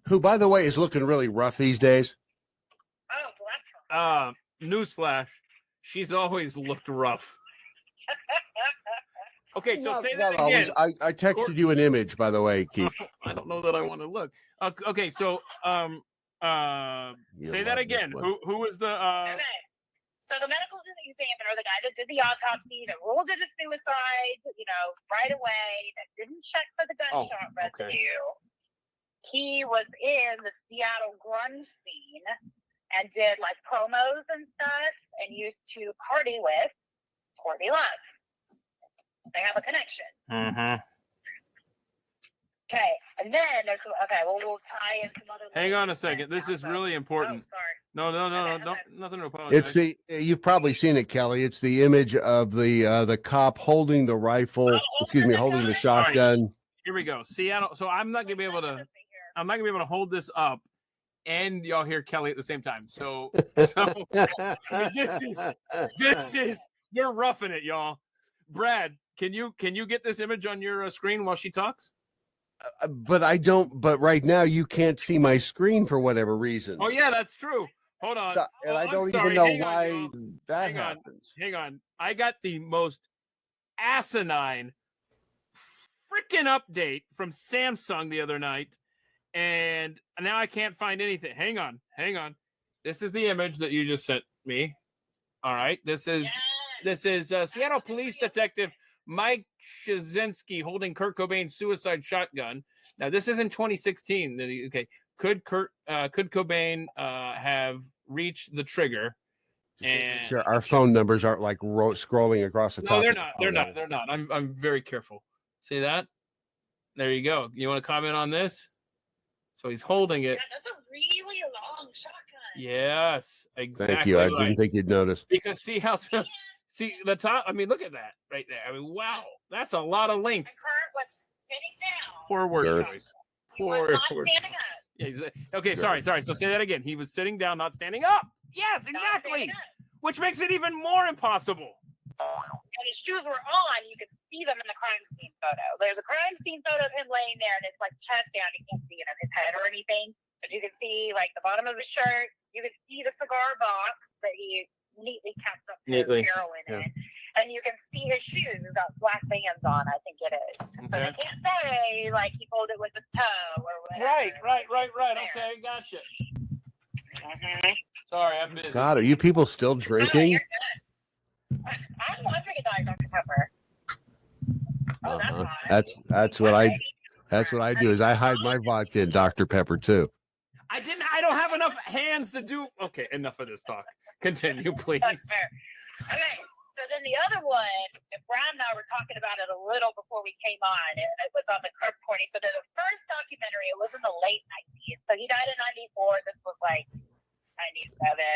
Who, by the way, is looking really rough these days. Oh, bless her. Newsflash. She's always looked rough. Okay, so say that again. I texted you an image, by the way, Keith. I don't know that I want to look. Okay, so say that again. Who was the? Okay. So the medical examiner, the guy that did the autopsy, that ruled it a suicide, right away, that didn't check for the gunshot residue. He was in the Seattle grunge scene and did like promos and stuff, and used to party with Courtney Love. They have a connection. Mm-hmm. Okay, and then there's we'll tie in some other. Hang on a second. This is really important. Oh, sorry. No, nothing to apologize. It's you've probably seen it, Kelly. It's the image of the cop holding the rifle. Holding the shotgun. Right. Here we go. Seattle. So I'm not gonna be able to hold this up, and y'all hear Kelly at the same time. So I mean, this is you're roughing it, y'all. Brad, can you get this image on your screen while she talks? But I don't. But right now you can't see my screen for whatever reason. Oh yeah, that's true. Hold on. And I don't even know why that happens. Hang on. I got the most asinine freaking update from Samsung the other night, and now I can't find anything. Hang on. This is the image that you just sent me. All right. This is Seattle police detective Mike Shazinski holding Kurt Cobain's suicide shotgun. Now this is in 2016. Okay. Could Cobain have reached the trigger? And sure, our phone numbers aren't like scrolling across the top. No, they're not. I'm very careful. See that? There you go. You want to comment on this? So he's holding it. Yeah, that's a really long shotgun. Yes, exactly. Thank you. I didn't think you'd notice. Because see the top. I mean, look at that right there. I mean, wow, that's a lot of length. And Kurt was sitting down. Poor word choice. Poor word choice. Okay, sorry. So say that again. He was sitting down, not standing up. Yes, exactly. Which makes it even more impossible. And his shoes were on. You could see them in the crime scene photo. There's a crime scene photo of him laying there, and it's like chest down. You can't see his head or anything, but you can see like the bottom of his shirt. You can see the cigar box that he neatly capped up his heroin in, and you can see his shoes. He's got black bands on. I think it is. Okay. So they can't say like he pulled it with his toe or whatever. Right. Okay, gotcha. Mm-hmm. Sorry, I'm busy. God, are you people still drinking? No, you're good. I'm drinking Diet Dr. Pepper. Oh, that's what I do is I hide my vodka in Dr. Pepper too. I don't have enough hands to do. Okay, enough of this talk. Continue, please. That's fair. Okay, so then the other one, Brad and I were talking about it a little before we came on. It was on the Courtney. So the first documentary, it was in the late 90s. So he died in 94. This was like 97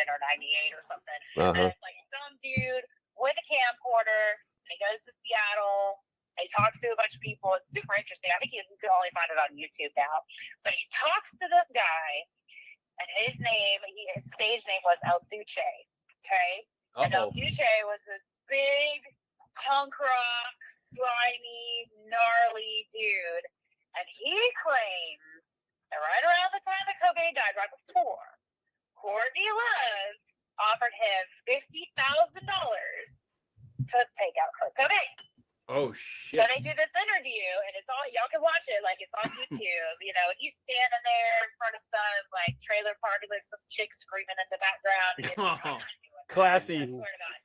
or 98 or something. And it's like some dude with a camcorder, and he goes to Seattle, and he talks to a bunch of people. It's super interesting. I think you can only find it on YouTube now. But he talks to this guy, and his stage name was El Duce, okay? And El Duce was this big, punk rock, slimy, gnarly dude. And he claims And right around the time that Cobain died, right before, Courtney Love offered him $50,000 to take out Kurt Cobain. Oh shit! So they do this interview, and it's all y'all can watch it. Like it's on YouTube. You know, he's standing there in front of some like trailer park, and there's some chick screaming in the background. And Classy. I swear to God.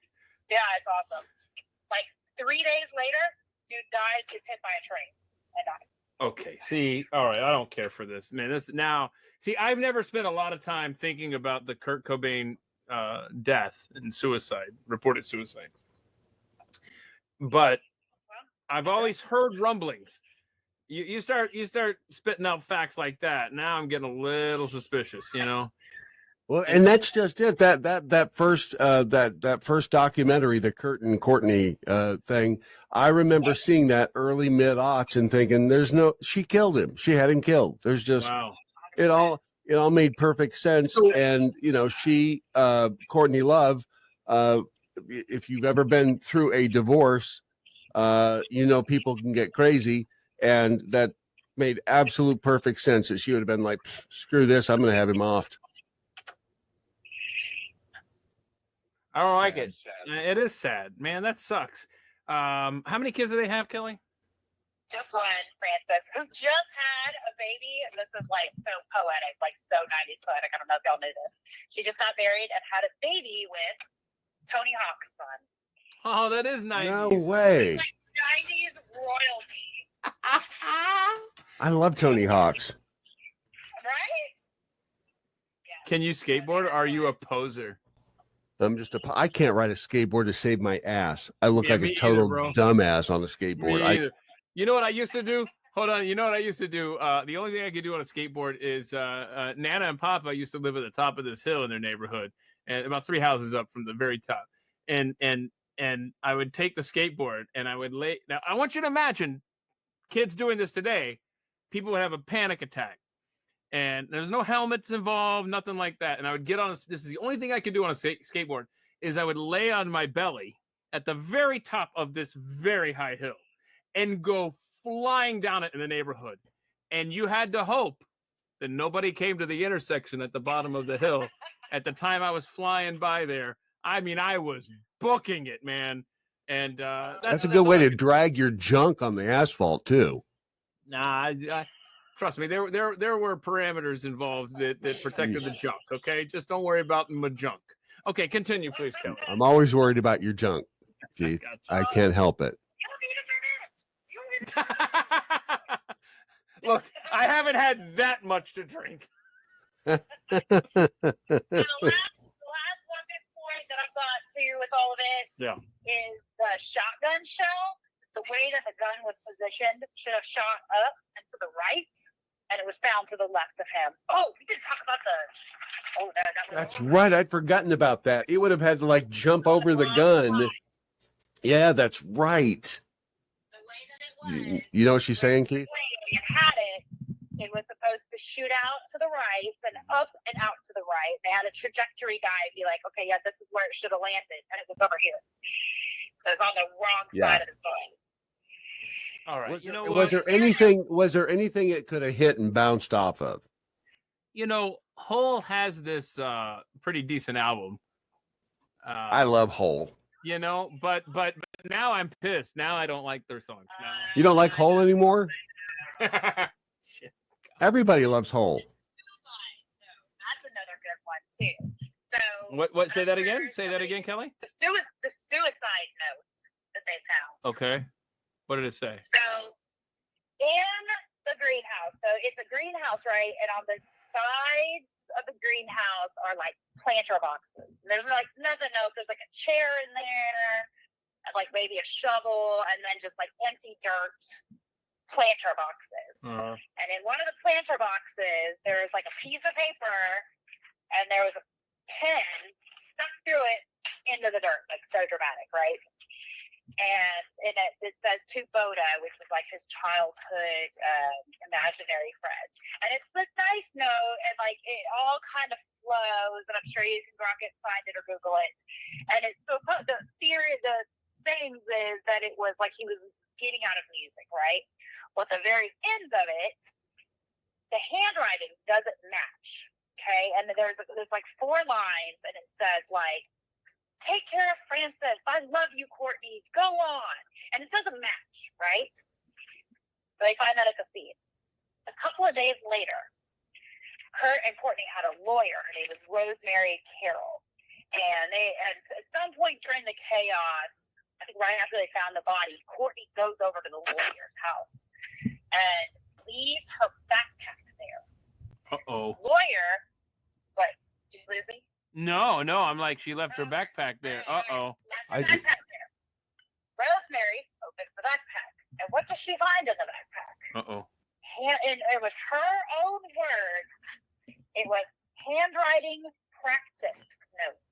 Yeah, it's awesome. Like 3 days later, dude dies, gets hit by a train, and dies. Okay, see, all right, I don't care for this, man. This now, see, I've never spent a lot of time thinking about the Kurt Cobain death and suicide, reported suicide, but I've always heard rumblings. You start spitting out facts like that. Now I'm getting a little suspicious, you know. Well, and that's just it. That first documentary, the Kurt and Courtney thing. I remember seeing that early mid-aughts and thinking, she killed him. She had him killed. There's just it all made perfect sense. And you know, Courtney Love, if you've ever been through a divorce, you know, people can get crazy, and that made absolute perfect sense that she would have been like, screw this, I'm going to have him offed. I don't like it. It is sad, man. That sucks. How many kids do they have, Kelly? Just one, Frances, who just had a baby. And this is like so poetic, like so 90s poetic. I don't know if y'all knew this. She just got married and had a baby with Tony Hawk's son. Oh, that is 90s. No way. Like 90s royalty. I love Tony Hawk's. Right? Yeah. Can you skateboard? Or are you a poser? I'm just I can't ride a skateboard to save my ass. I look like a total dumbass on a skateboard. You know what I used to do? Hold on. You know what I used to do? The only thing I could do on a skateboard is Nana and Papa used to live at the top of this hill in their neighborhood, and about 3 houses up from the very top. And I would take the skateboard and I would lay. Now I want you to imagine kids doing this today. People would have a panic attack, and there's no helmets involved, nothing like that. And I would get on. This is the only thing I could do on a skateboard is I would lay on my belly at the very top of this very high hill and go flying down it in the neighborhood. And you had to hope that nobody came to the intersection at the bottom of the hill at the time I was flying by there. I mean, I was booking it, man. And that's a good way to drag your junk on the asphalt too. Nah, trust me, there were parameters involved that protected the junk. Okay, just don't worry about my junk. Okay, continue, please, Kelly. I'm always worried about your junk, Keith. I can't help it. Look, I haven't had that much to drink. The last one big point that I've got to with all of it is the shotgun shell. The way that the gun was positioned should have shot up and to the right, and it was found to the left of him. Oh, we didn't talk about the. Oh, no, that's right. I'd forgotten about that. He would have had to like jump over the gun. Yeah, that's right. The way that it was. You know what she's saying, Keith? It had it. It was supposed to shoot out to the right, then up and out to the right. They had a trajectory guide be like, okay, yeah, this is where it should have landed, and it was over here. It was on the wrong side of the gun. All right. Was there anything it could have hit and bounced off of? You know, Hole has this pretty decent album. I love Hole. You know, but now I'm pissed. Now I don't like their songs. Now. You don't like Hole anymore? Shit. Everybody loves Hole. That's another good one too. So what? Say that again. Say that again, Kelly. The suicide notes that they found. Okay. What did it say? So in the greenhouse, so it's a greenhouse, right? And on the sides of the greenhouse are like planter boxes. And there's like nothing else. There's like a chair in there, and like maybe a shovel, and then just like empty dirt planter boxes. And in one of the planter boxes, there's like a piece of paper, and there was a pen stuck through it into the dirt, like so dramatic, right? And in it says to Boda, which was like his childhood imaginary friend. And it's this nice note, and like it all kind of flows, and I'm sure you can find it or Google it. And it's so the theory, the sayings is that it was like he was getting out of music, right? Well, at the very end of it, the handwriting doesn't match. Okay, and there's like 4 lines, and it says like, "Take care of Francis. I love you, Courtney. Go on." And it doesn't match, right? So they find that at the scene. A couple of days later, Kurt and Courtney had a lawyer. Her name was Rosemary Carroll. And at some point during the chaos, I think right after they found the body, Courtney goes over to the lawyer's house and leaves her backpack there. Uh-oh. Lawyer, what? Did you lose me? No, I'm like, she left her backpack there. Uh-oh. Rosemary opens the backpack. And what does she find in the backpack? Uh-oh. And it was her own words. It was handwriting practice notes.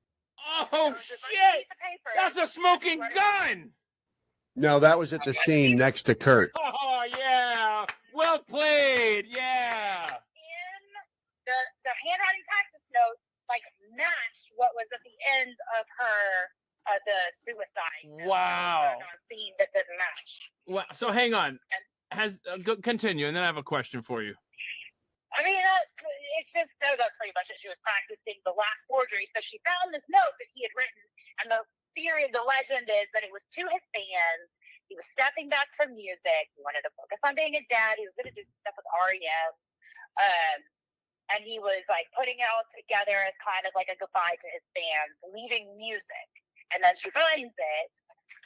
Oh, shit! That's a smoking gun! No, that was at the scene next to Kurt. Oh, yeah! Well played! Yeah! In the handwriting practice notes, like, matched what was at the end of her, the suicide. Wow. Scene that didn't match. Well, so hang on. Continue, and then I have a question for you. I mean, that's pretty much it. She was practicing the last forgery, so she found this note that he had written, and the legend is that it was to his fans. He was stepping back from music. He wanted to focus on being a dad. He was going to do stuff with REM. And he was like putting it all together as kind of like a goodbye to his fans, leaving music. And then she finds it,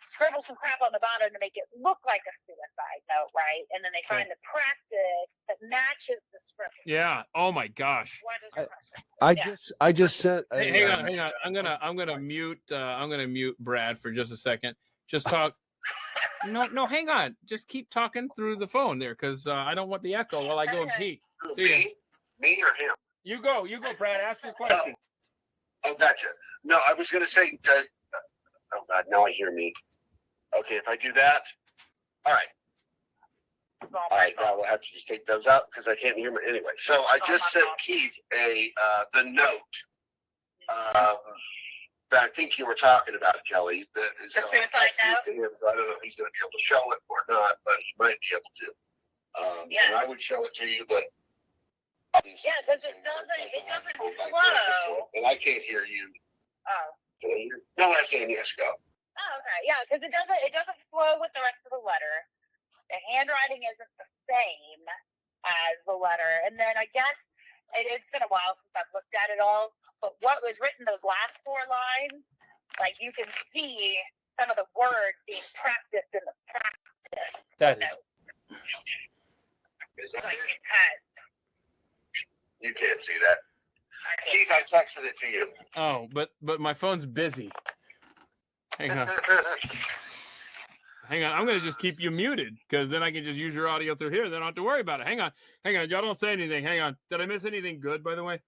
scribbles some crap on the bottom to make it look like a suicide note, right? And then they find the practice that matches the script. Yeah. Oh my gosh. What is your question? I just sent. Hang on. I'm gonna mute Brad for just a second. Just talk. No, hang on. Just keep talking through the phone there, because I don't want the echo while I go and pee. See me or him? You go, Brad. Ask your question. Oh, gotcha. No, I was going to say, oh, God, now I hear me. Okay, if I do that, all right. All right, now we'll have to just take those out because I can't hear me anyway. So I just sent Keith the note that I think you were talking about, Kelly. The suicide note? To him, so I don't know if he's going to be able to show it or not, but he might be able to. And I would show it to you, but yeah, because it doesn't flow. And I can't hear you. Oh. Can I hear? No, I can't. Yes, go. Oh, okay. Yeah, because it doesn't flow with the rest of the letter. The handwriting isn't the same as the letter. And then I guess it's been a while since I've looked at it all. But what was written those last 4 lines, like you can see some of the words being practiced in the practice notes. Is that like it? You can't see that. Keith, I texted it to you. Oh, but my phone's busy. Hang on. Hang on. I'm going to just keep you muted because then I can just use your audio through here. Then I don't have to worry about it. Hang on. Y'all don't say anything. Hang on. Did I miss anything good, by the way?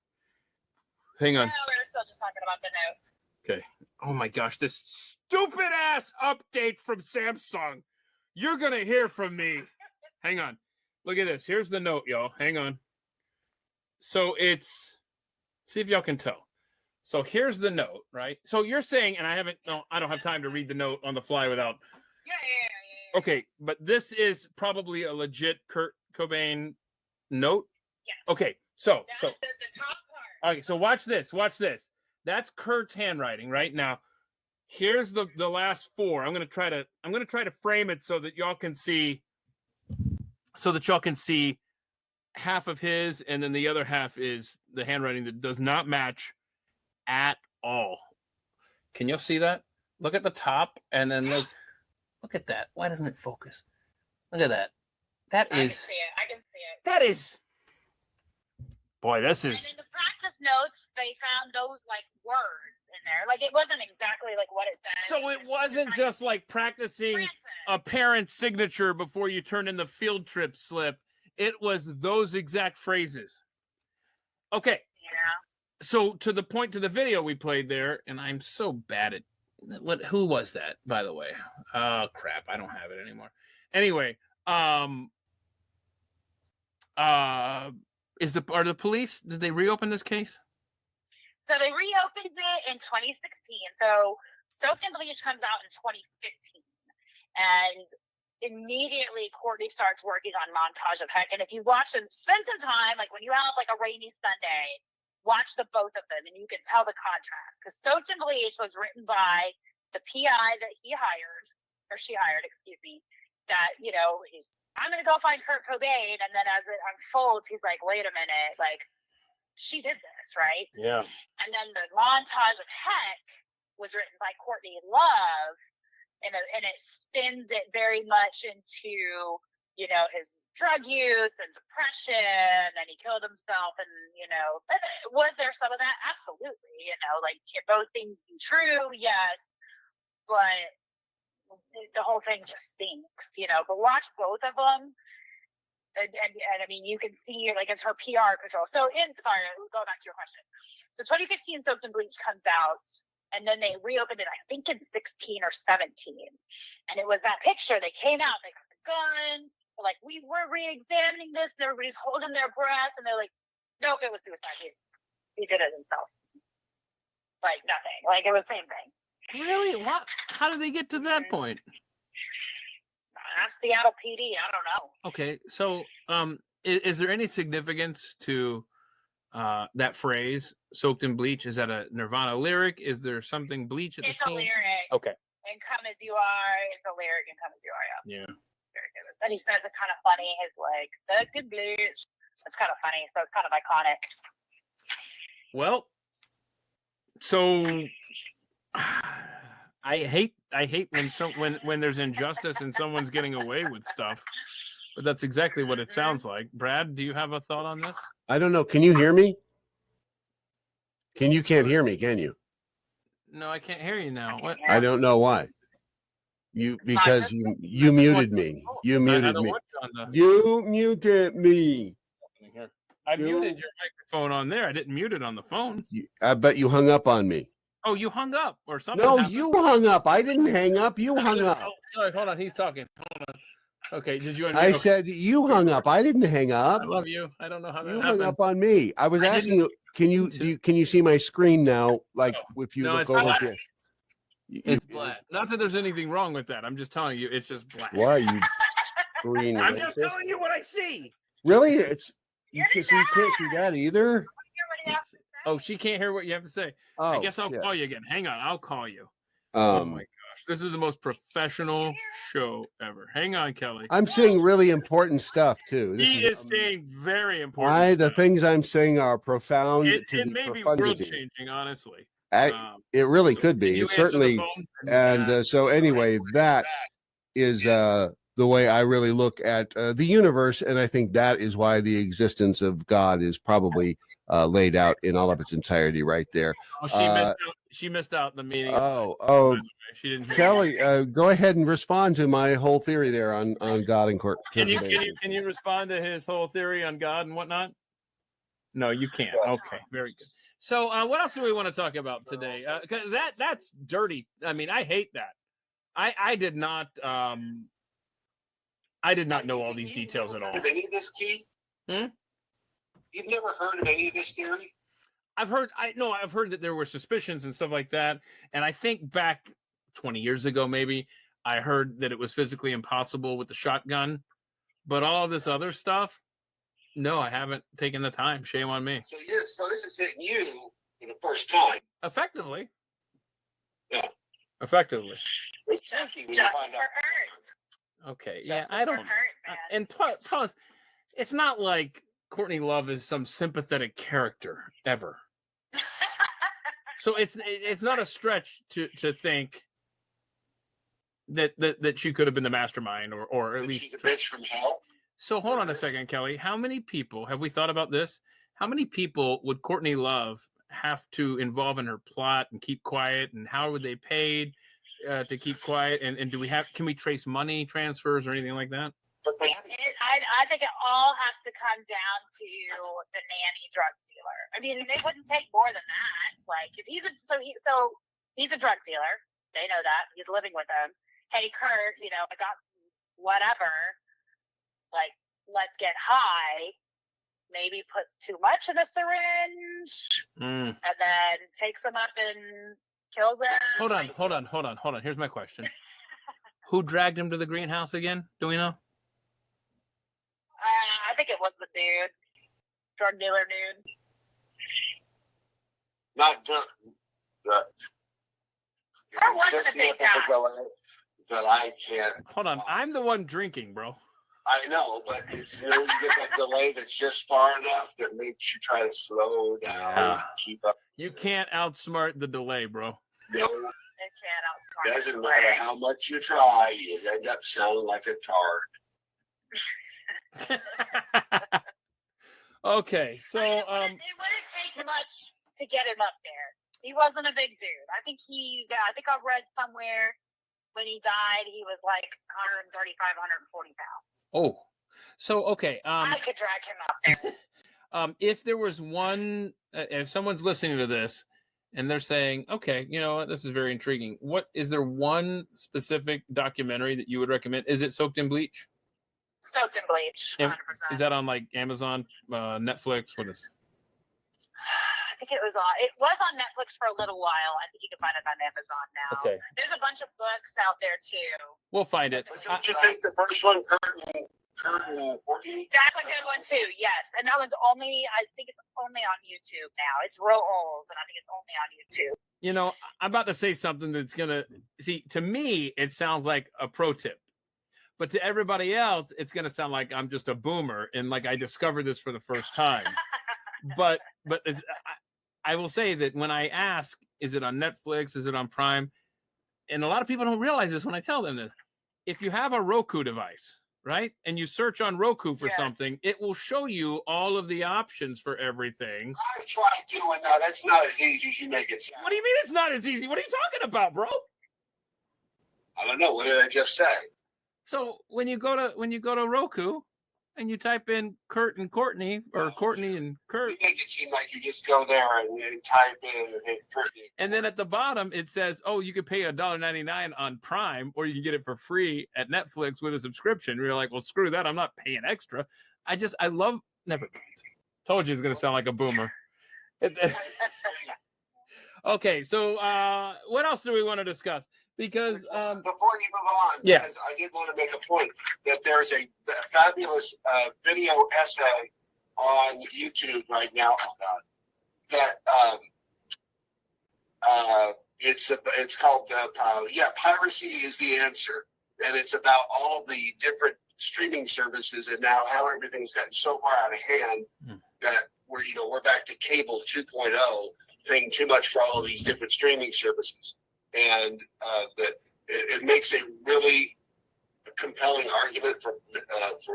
Hang on. No, we were still just talking about the note. Okay. Oh, my gosh. This stupid-ass update from Samsung. You're going to hear from me. Hang on. Look at this. Here's the note, y'all. Hang on. So it's, see if y'all can tell. So here's the note, right? So you're saying, and I don't have time to read the note on the fly without. Yeah. Okay, but this is probably a legit Kurt Cobain note. Yeah. Okay, so the top part. Okay, so watch this. That's Kurt's handwriting right now. Here's the last 4. I'm gonna try to frame it so that y'all can see. Half of his, and then the other half is the handwriting that does not match at all. Can you see that? Look at the top, and then look at that. Why doesn't it focus? Look at that. I can see it. That is. Boy, this is. And in the practice notes, they found those like words in there. Like it wasn't exactly like what it said. So it wasn't just like practicing a parent's signature before you turn in the field trip slip. It was those exact phrases. Okay. Yeah. So to the video we played there, and I'm so bad at who was that, by the way? Oh crap, I don't have it anymore. Anyway, are the police, did they reopen this case? So they reopened it in 2016. So Soaked in Bleach comes out in 2015. And immediately Courtney starts working on montage of Heck. And if you watch them, spend some time, like when you have like a rainy Sunday, watch the both of them and you can tell the contrast. Because Soaked in Bleach was written by the PI that he hired, or she hired, excuse me, that, you know, I'm going to go find Kurt Cobain. And then as it unfolds, he's like, wait a minute, like, she did this, right? Yeah. And then the montage of Heck was written by Courtney Love. And it spins it very much into, you know, his drug use and depression, and he killed himself. And, you know, was there some of that? Absolutely. You know, like, can both things be true? Yes. But the whole thing just stinks, you know. But watch both of them. And I mean, you can see, like, it's her PR control. So, sorry, go back to your question. So 2015 Soaked in Bleach comes out. And then they reopened it, I think in 16 or 17. And it was that picture. They came out, they got the gun. They're like, we were re-examining this. And everybody's holding their breath. And they're like, nope, it was suicide. He did it himself. Like, nothing. Like, it was the same thing. Really? What? How did they get to that point? Ask Seattle PD. I don't know. Okay. So, is there any significance to that phrase, Soaked in Bleach? Is that a Nirvana lyric? Is there something Bleach at the scene? It's a lyric. Okay. And Come As You Are is a lyric, and Come As You Are, Yeah. Very good. And he says it kind of funny. He's like, Soaked in Bleach. It's kind of funny, so it's kind of iconic. Well, so I hate when there's injustice and someone's getting away with stuff. But that's exactly what it sounds like. Brad, do you have a thought on this? I don't know. Can you hear me? You can't hear me, can you? No, I can't hear you now. What? I don't know why. Because you muted me. You muted me. You muted me. I muted your microphone on there. I didn't mute it on the phone. I bet you hung up on me. Oh, you hung up or something? No, happened? You hung up. I didn't hang up. You hung up. Oh, sorry, hold on. He's talking. Hold on. Okay, did you? I said you hung up. I didn't hang up. I love you. I don't know how that you happened. hung up on me. I was asking you. Can you see my screen now? Like if you look over here. It's black. Not that there's anything wrong with that. I'm just telling you, it's just black. Why you screen? I'm just telling you what I see. Really? You can't see that either. Oh, she can't hear what you have to say. Oh, I guess I'll call you again. Hang on, I'll call you. Oh my gosh, this is the most professional show ever. Hang on, Kelly. I'm saying really important stuff too. He is saying very important. The things I'm saying are profound. It may be world changing, honestly. It really could be. It certainly. And so anyway, that is the way I really look at the universe, and I think that is why the existence of God is probably laid out in all of its entirety right there. Oh, she missed out the meeting. Oh, she didn't. Kelly, go ahead and respond to my whole theory there on God and Court. Can you respond to his whole theory on God and whatnot? No, you can't. Okay, very good. So, what else do we want to talk about today? Because that's dirty. I mean, I hate that. I did not. I did not know all these details at all. Have any of this, Keith? You've never heard of any of this theory? I've heard that there were suspicions and stuff like that. And I think back 20 years ago, maybe, I heard that it was physically impossible with the shotgun. But all of this other stuff, no, I haven't taken the time. Shame on me. So this is hitting you for the first time. Effectively. Yeah. Effectively. It's justice for earned. Okay. Yeah, I don't. And plus, it's not like Courtney Love is some sympathetic character ever. So it's not a stretch to think that she could have been the mastermind or at least she's a bitch from hell. So hold on a second, Kelly. How many people have we thought about this? How many people would Courtney Love have to involve in her plot and keep quiet? And how were they paid to keep quiet? And can we trace money transfers or anything like that? I think it all has to come down to the nanny drug dealer. I mean, it wouldn't take more than that. It's like if he's a drug dealer. They know that he's living with them. Hey, Kurt, I got whatever. Like, let's get high. Maybe puts too much in a syringe, and then takes them up and kills them. Hold on. Here's my question. Who dragged him to the greenhouse again? Do we know? I think it was the dude, drug dealer dude. Not drug. Or was it the big guy? That I can't. Hold on, I'm the one drinking, bro. I know, but it's, you know, you get that delay that's just far enough that makes you try to slow down and keep up. You can't outsmart the delay, bro. No, It can't outsmart. doesn't matter how much you try, you end up sounding like a tard. Okay, so it wouldn't take much to get him up there. He wasn't a big dude. I think I read somewhere when he died, he was like 135, 140 pounds. Oh, so okay. I could drag him up there. If there was one, if someone's listening to this and they're saying, okay, you know what, this is very intriguing. What is there one specific documentary that you would recommend? Is it Soaked in Bleach? Soaked in Bleach, 100%. Is that on like Amazon, Netflix? What is? I think it was on Netflix for a little while. I think you can find it on Amazon now. Okay. There's a bunch of books out there too. We'll find it. But don't you think the first one, Courtney? That's a good one too. Yes, and that was I think it's only on YouTube now. It's real old, and I think it's only on YouTube. You know, I'm about to say something that's gonna see. To me, it sounds like a pro tip, but to everybody else, it's gonna sound like I'm just a boomer and like I discovered this for the first time. but it's, I will say that when I ask, is it on Netflix? Is it on Prime? And a lot of people don't realize this when I tell them this. If you have a Roku device, right, and you search on Roku for something, it will show you all of the options for everything. I've tried doing that. That's not as easy as you make it sound. What do you mean it's not as easy? What are you talking about, bro? I don't know. What did I just say? So when you go to Roku and you type in Kurt and Courtney or Courtney and Kurt, You make it seem like you just go there and type in it's Courtney. and then at the bottom it says, "Oh, you could pay $1.99 on Prime, or you can get it for free at Netflix with a subscription." You're like, "Well, screw that! I'm not paying extra." I love. Never mind. Told you it's gonna sound like a boomer. Okay, so what else do we want to discuss? Because before you move on, yeah, because I did want to make a point that there's a fabulous video essay on YouTube right now. Oh God, that it's called Piracy is the Answer, and it's about all of the different streaming services and now how everything's gotten so far out of hand that we're back to cable 2.0, paying too much for all of these different streaming services. And that it makes a really compelling argument for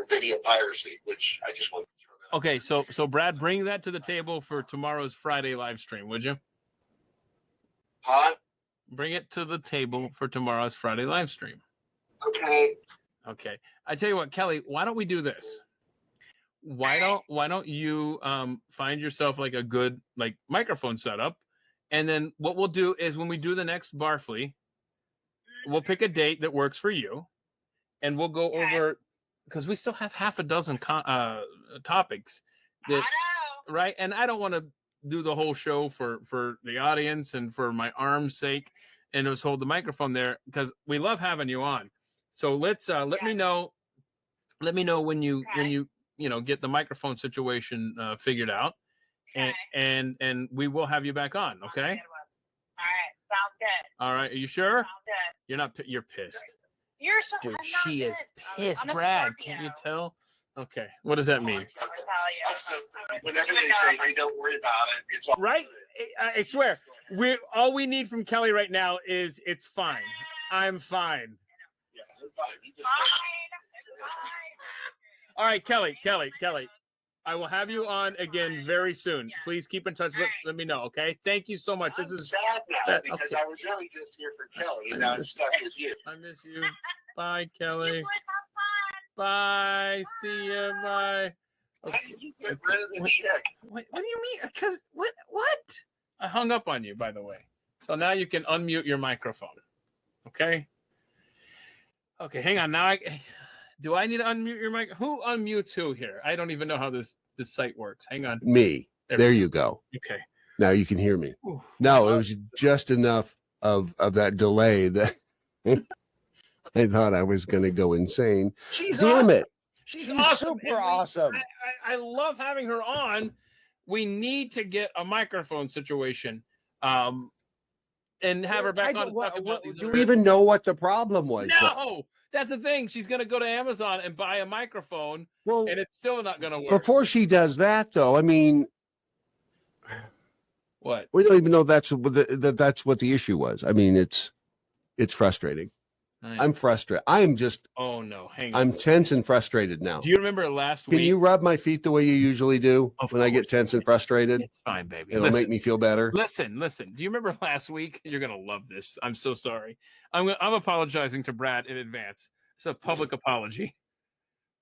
video piracy, which I just want to throw that out. Okay, so Brad, bring that to the table for tomorrow's Friday live stream, would you? Huh? Bring it to the table for tomorrow's Friday live stream. Okay. Okay. I tell you what, Kelly, why don't we do this? Why don't you find yourself like a good like microphone setup? And then what we'll do is when we do the next Barflee, we'll pick a date that works for you, and we'll go over, because we still have half a dozen topics. That, right? And I don't want to do the whole show for the audience and for my arm's sake and just hold the microphone there, because we love having you on. So let's let me know when you get the microphone situation figured out. And we will have you back on, okay? All right, sounds good. All right, are you sure? Sounds good. You're pissed. You're so, Dude, I'm not she is pissed, I'm a Brad. Scorpio. Can't you tell? Okay, what does that mean? Whenever they say, "Hey, don't worry about it," it's all Right? I swear, all we need from Kelly right now is it's fine. I'm fine. Yeah, I'm fine. You just Fine. All right, Kelly. I will have you on again very soon. Please keep in touch. Let me know, okay? Thank you so much. I'm sad now because I was really just here for Kelly, and now I'm stuck with you. I miss you. Bye, Kelly. You boys have fun. Bye. See ya. Bye. How did you get rid of the chick? What do you mean? Because what? I hung up on you, by the way. So now you can unmute your microphone. Okay. Okay. Hang on. Now do I need to unmute your mic? Who unmutes who here? I don't even know how this site works. Hang on. Me. There you go. Okay. Now you can hear me. Ooh. No, it was just enough of that delay that I thought I was going to go insane. She's Damn awesome. it. She's awesome. Super awesome. I love having her on. We need to get a microphone situation and have her back on. Do we even know what the problem was? No, that's the thing. She's going to go to Amazon and buy a microphone, and it's still not going to work. Before she does that, though, I mean, what? We don't even know that's what the issue was. I mean, it's frustrating. I'm frustrated. I'm just. Oh no! Hang on. I'm tense and frustrated now. Do you remember last week? Can you rub my feet the way you usually do when I get tense and frustrated? It's fine, baby. It'll make me feel better. Listen. Do you remember last week? You're gonna love this. I'm so sorry. I'm apologizing to Brad in advance. It's a public apology.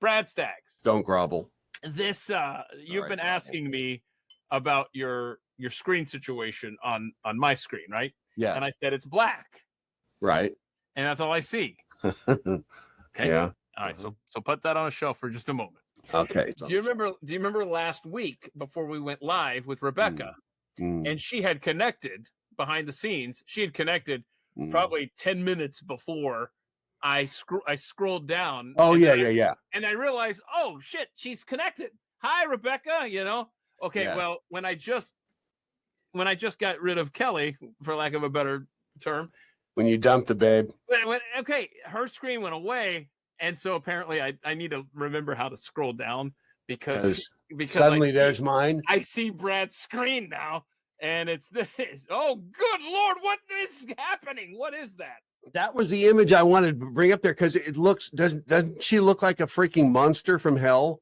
Brad Staggs. Don't grovel. This you've been asking me about your screen situation on my screen, right? Yeah. And I said it's black. Right. And that's all I see. Okay. Yeah. All right. So put that on a shelf for just a moment. Okay. Do you remember last week before we went live with Rebecca, and she had connected behind the scenes? She had connected probably 10 minutes before I scrolled down. Oh yeah. And I realized, oh shit, she's connected. Hi, Rebecca. Okay. Yeah. Well, when I just got rid of Kelly, for lack of a better term. When you dumped the babe. Okay, her screen went away, and so apparently I need to remember how to scroll down because suddenly there's mine. I see Brad's screen now, and it's this. Oh, good Lord, what is happening? What is that? That was the image I wanted to bring up there because it looks doesn't she look like a freaking monster from hell?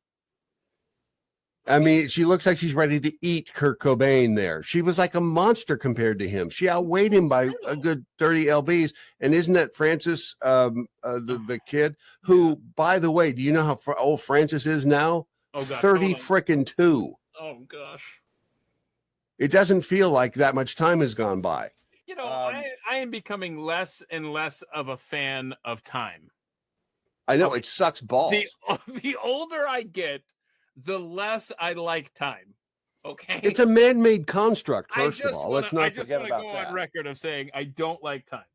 I mean, she looks like she's ready to eat Kurt Cobain there. She was like a monster compared to him. She outweighed him by a good 30 lbs. And isn't that Francis, the kid, who, by the way, do you know how old Francis is now? Oh, God, 30 frickin' 2. Oh, gosh. It doesn't feel like that much time has gone by. I am becoming less and less of a fan of time. I know, it sucks balls. The older I get, the less I like time. Okay, it's a man-made construct. First of all, let's not forget about that. I just want to go on record of saying I don't like time.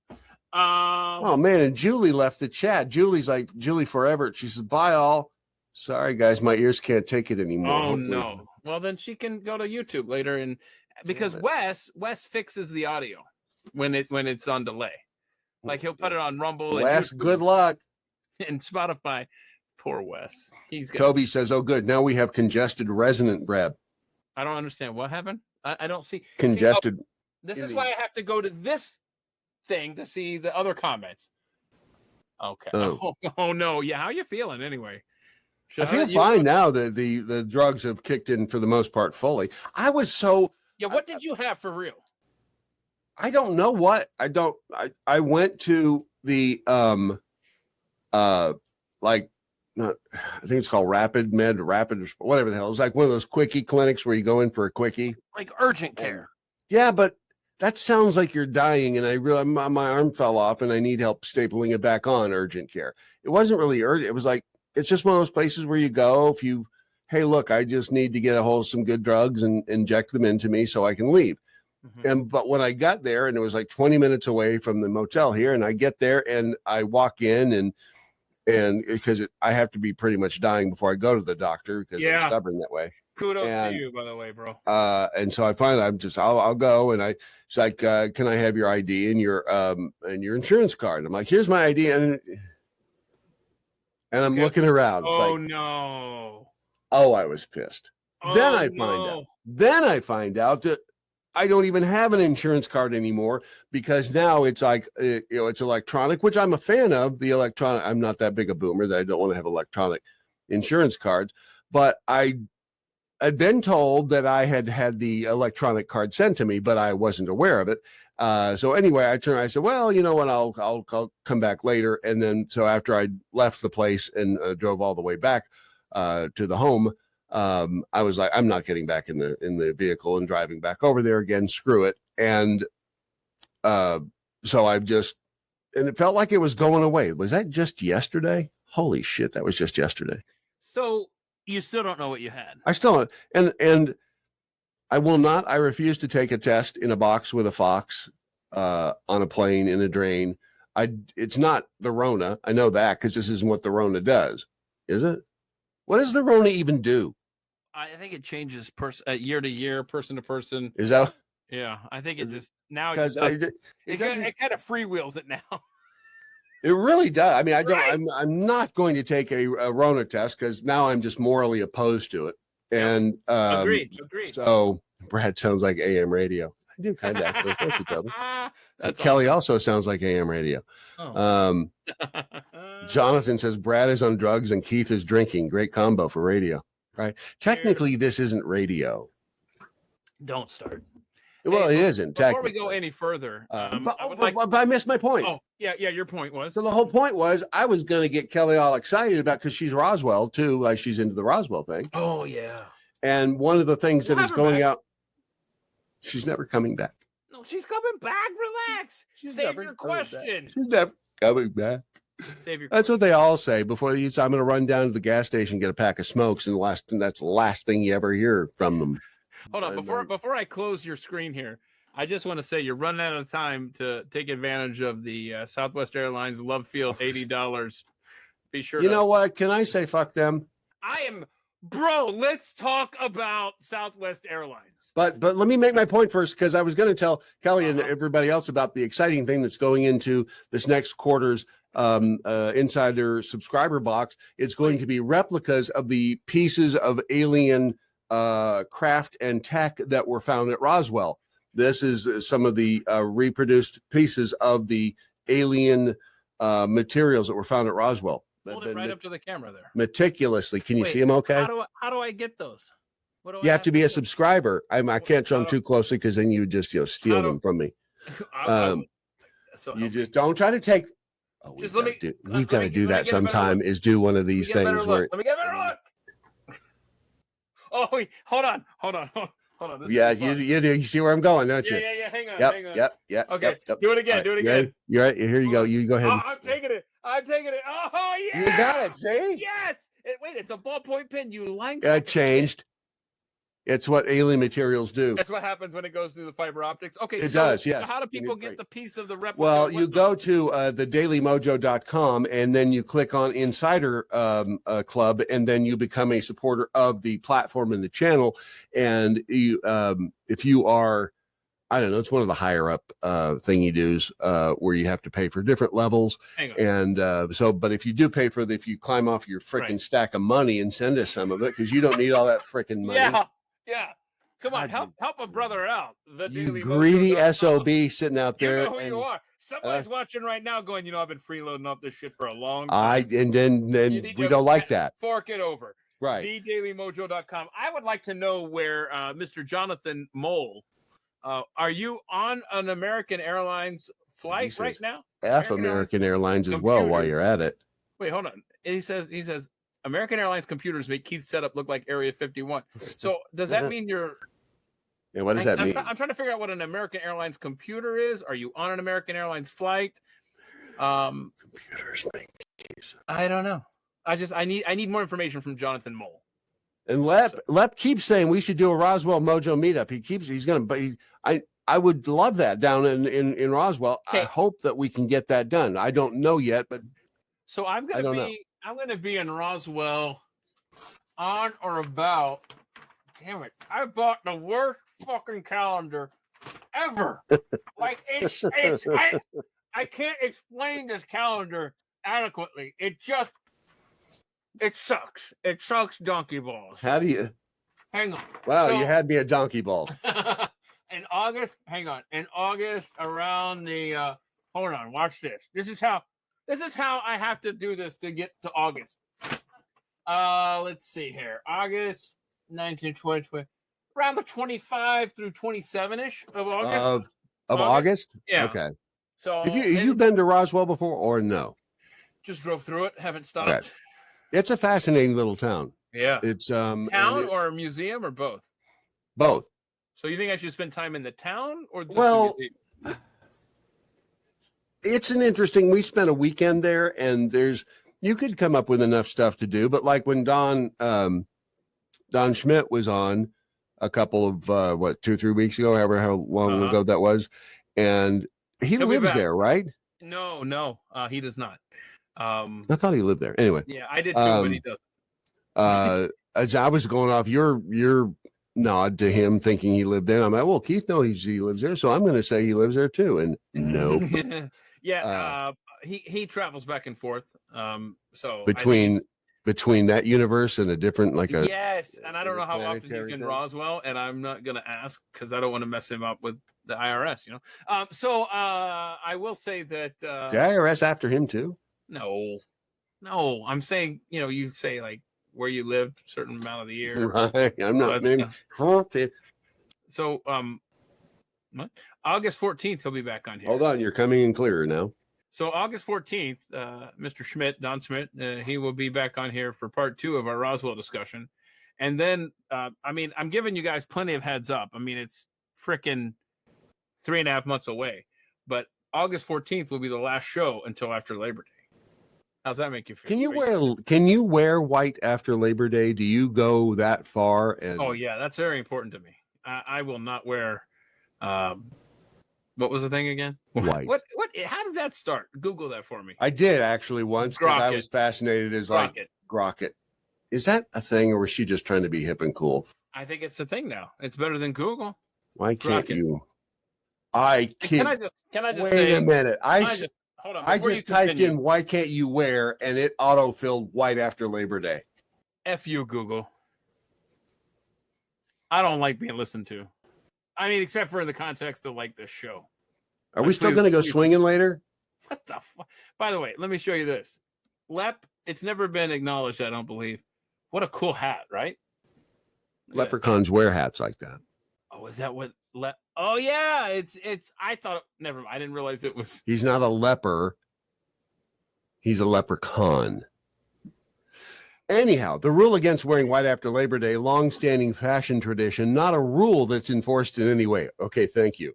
Oh man, and Julie left the chat. Julie's like Julie forever. She says, "Bye all." Sorry guys, my ears can't take it anymore. Oh no. Well then she can go to YouTube later, and because Wes fixes the audio when it's on delay. Like he'll put it on Rumble. Wes, good luck. And Spotify. Poor Wes. Toby says, "Oh, good. Now we have congested resonant Brad." I don't understand what happened. I don't see congested. This is why I have to go to this thing to see the other comments. Okay. Oh no. Yeah. How you feeling anyway? I feel fine now. The drugs have kicked in for the most part fully. I was so. Yeah. What did you have for real? I don't know what. I went to the I think it's called Rapid, whatever the hell. It's like one of those quickie clinics where you go in for a quickie. Like urgent care. Yeah, but that sounds like you're dying and my arm fell off and I need help stapling it back on. Urgent care. It wasn't really urgent. It was like, it's just one of those places where you go hey, look, I just need to get a hold of some good drugs and inject them into me so I can leave. But when I got there, and it was like 20 minutes away from the motel here, and I get there and I walk in and because I have to be pretty much dying before I go to the doctor because I'm stubborn that way. Kudos to you, by the way, bro. And so I finally, I'll go, and it's like, can I have your ID and your insurance card? I'm like, here's my ID, and I'm looking around. It's no! Oh, I was pissed. Then I find out that I don't even have an insurance card anymore because now it's like, it's electronic, which I'm a fan of the electronic. I'm not that big a boomer that I don't want to have electronic insurance cards, but I had been told that I had the electronic card sent to me, but I wasn't aware of it. So anyway, I said, well, you know what? I'll come back later. And then, so after I left the place and drove all the way back to the home, I was like, I'm not getting back in the vehicle and driving back over there again. Screw it. And so and it felt like it was going away. Was that just yesterday? Holy shit, that was just yesterday. So you still don't know what you had? I still don't. And I will not. I refuse to take a test in a box with a fox on a plane in a drain. It's not the Rona. I know that because this isn't what the Rona does, is it? What does the Rona even do? I think it changes year to year, person to person. Is that? Yeah, I think it just now it kind of freewheels it now. It really does. I mean, I'm not going to take a Rona test because now I'm just morally opposed to it. And agreed. So Brad sounds like AM radio. I do kind of actually. Thank you, Toby. Kelly also sounds like AM radio. Oh. Jonathan says Brad is on drugs and Keith is drinking. Great combo for radio. Right. Technically, this isn't radio. Don't start. Well, it isn't. Before we go any further, but I missed my point. Oh, yeah. Your point was. So the whole point was I was going to get Kelly all excited about because she's Roswell too. Like she's into the Roswell thing. Oh yeah. And one of the things that is going out, she's never coming back. No, she's coming back. Relax. Save your question. She's never coming back. Save your. That's what they all say before they use. I'm going to run down to the gas station, get a pack of smokes, and that's the last thing you ever hear from them. Hold on, before I close your screen here, I just want to say you're running out of time to take advantage of the Southwest Airlines Love Field $80. Be sure. You know what? Can I say fuck them? Bro, let's talk about Southwest Airlines. But let me make my point first because I was going to tell Kelly and everybody else about the exciting thing that's going into this next quarter's Insider subscriber box. It's going to be replicas of the pieces of alien craft and tech that were found at Roswell. This is some of the reproduced pieces of the alien materials that were found at Roswell. Hold it right up to the camera there. Meticulously. Can you see them okay? How do I get those? You have to be a subscriber. I can't show them too closely because then you just steal them from me. You just don't try to take. We've got to do that sometime. Is do one of these things where. Let me get a better look. Oh, wait, hold on. Yeah, you see where I'm going, don't you? Yeah. Hang on. Yep. Okay, yep. Do it again. Do it again. You're right. Here you go. You go ahead. I'm taking it. Oh, yeah. You got it. See? Yes. Wait, it's a ballpoint pen. You like it changed. It's what alien materials do. That's what happens when it goes through the fiber optics. Okay, it does, yes. So how do people get the piece of the replica? Well, you go to thedailymojo.com and then you click on Insider Club, and then you become a supporter of the platform and the channel. And you, if you are, I don't know, it's one of the higher up thingy do's where you have to pay for different levels. And but if you do pay for if you climb off your freaking stack of money and send us some of it, because you don't need all that freaking money. Yeah. Come on, help a brother out. You greedy SOB sitting out there. You know who you are. Somebody's watching right now going, I've been freeloading up this shit for a long time. And then we don't like that. Fork it over. Right. TheDailyMojo.com. I would like to know where Mr. Jonathan Mole, are you on an American Airlines flight right now? American Airlines as well while you're at it. Wait, hold on. He says American Airlines computers make Keith's setup look like Area 51. So does that mean you're... Yeah, what does that mean? I'm trying to figure out what an American Airlines computer is. Are you on an American Airlines flight? Computers make keys. I don't know. I need more information from Jonathan Mole. And Lep keeps saying we should do a Roswell Mojo meetup. I would love that down in Roswell. Okay. I hope that we can get that done. I don't know yet, but so I'm gonna be in Roswell on or about. Damn it! I bought the worst fucking calendar ever. Like I can't explain this calendar adequately. It sucks. It sucks donkey balls. How do you? Hang on. Wow, you had me at donkey balls. In August, around the hold on, watch this. This is how I have to do this to get to August. Let's see here. August 19, 20, around the 25 through 27-ish of August. Of August? Yeah. Okay. So have you been to Roswell before or no? Just drove through it, haven't stopped. Okay. It's a fascinating little town. Yeah. It's town or a museum or both? Both. So you think I should spend time in the town or just the museum? It's an interesting. We spent a weekend there, and you could come up with enough stuff to do. But like when Don Schmidt was on a couple of 2 or 3 weeks ago, however how long ago that was, and he lives there, right? No, he does not. I thought he lived there. Anyway. Yeah, I did too, but he doesn't. As I was going off your nod to him thinking he lived there, I'm like, well, Keith knows he lives there, so I'm going to say he lives there too. And no. He travels back and forth. So between that universe and a different yes, and I don't know how often he's in Roswell, and I'm not going to ask because I don't want to mess him up with the IRS, So I will say that the IRS after him too. No, I'm saying you say like where you lived a certain amount of the year. Right. I'm not corrupted. So what? August 14th he'll be back on here. Hold on, you're coming in clearer now. So August 14th, Mr. Schmidt, Don Schmidt, he will be back on here for part 2 of our Roswell discussion. And then, I'm giving you guys plenty of heads up. It's freaking 3.5 months away. But August 14th will be the last show until after Labor Day. How's that make you feel? Can you wear white after Labor Day? Do you go that far? Oh, yeah, that's very important to me. I will not wear... what was the thing again? White. What? How does that start? Google that for me. I did actually once because I was fascinated as Grocket. Is that a thing, or was she just trying to be hip and cool? I think it's a thing now. It's better than Google. Why can't you? I can't. Can I just wait a minute? Hold on. I just typed in "why can't you wear" and it auto-filled white after Labor Day. F you, Google. I don't like being listened to. Except for in the context of like this show. Are we still going to go swinging later? What the fuck? By the way, let me show you this. It's never been acknowledged, I don't believe. What a cool hat, right? Leprechauns wear hats like that. Oh, is that what? Oh, yeah. It's. I thought. Never mind. I didn't realize it was. He's not a leper. He's a leprechaun. Anyhow, the rule against wearing white after Labor Day, long-standing fashion tradition, not a rule that's enforced in any way. Okay, thank you.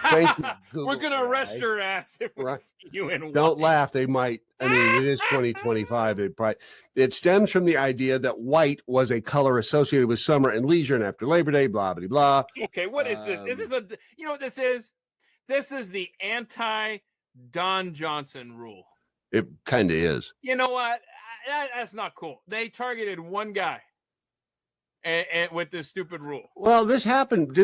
Thank you. We're going to arrest your ass if we see you in white. Don't laugh. They might. It is 2025. It stems from the idea that white was a color associated with summer and leisure and after Labor Day, blah, blah, blah. Okay, what is this? This is you know what this is? This is the anti-Don Johnson rule. It kind of is. You know what? That's not cool. They targeted one guy and with this stupid rule. Well, this happened,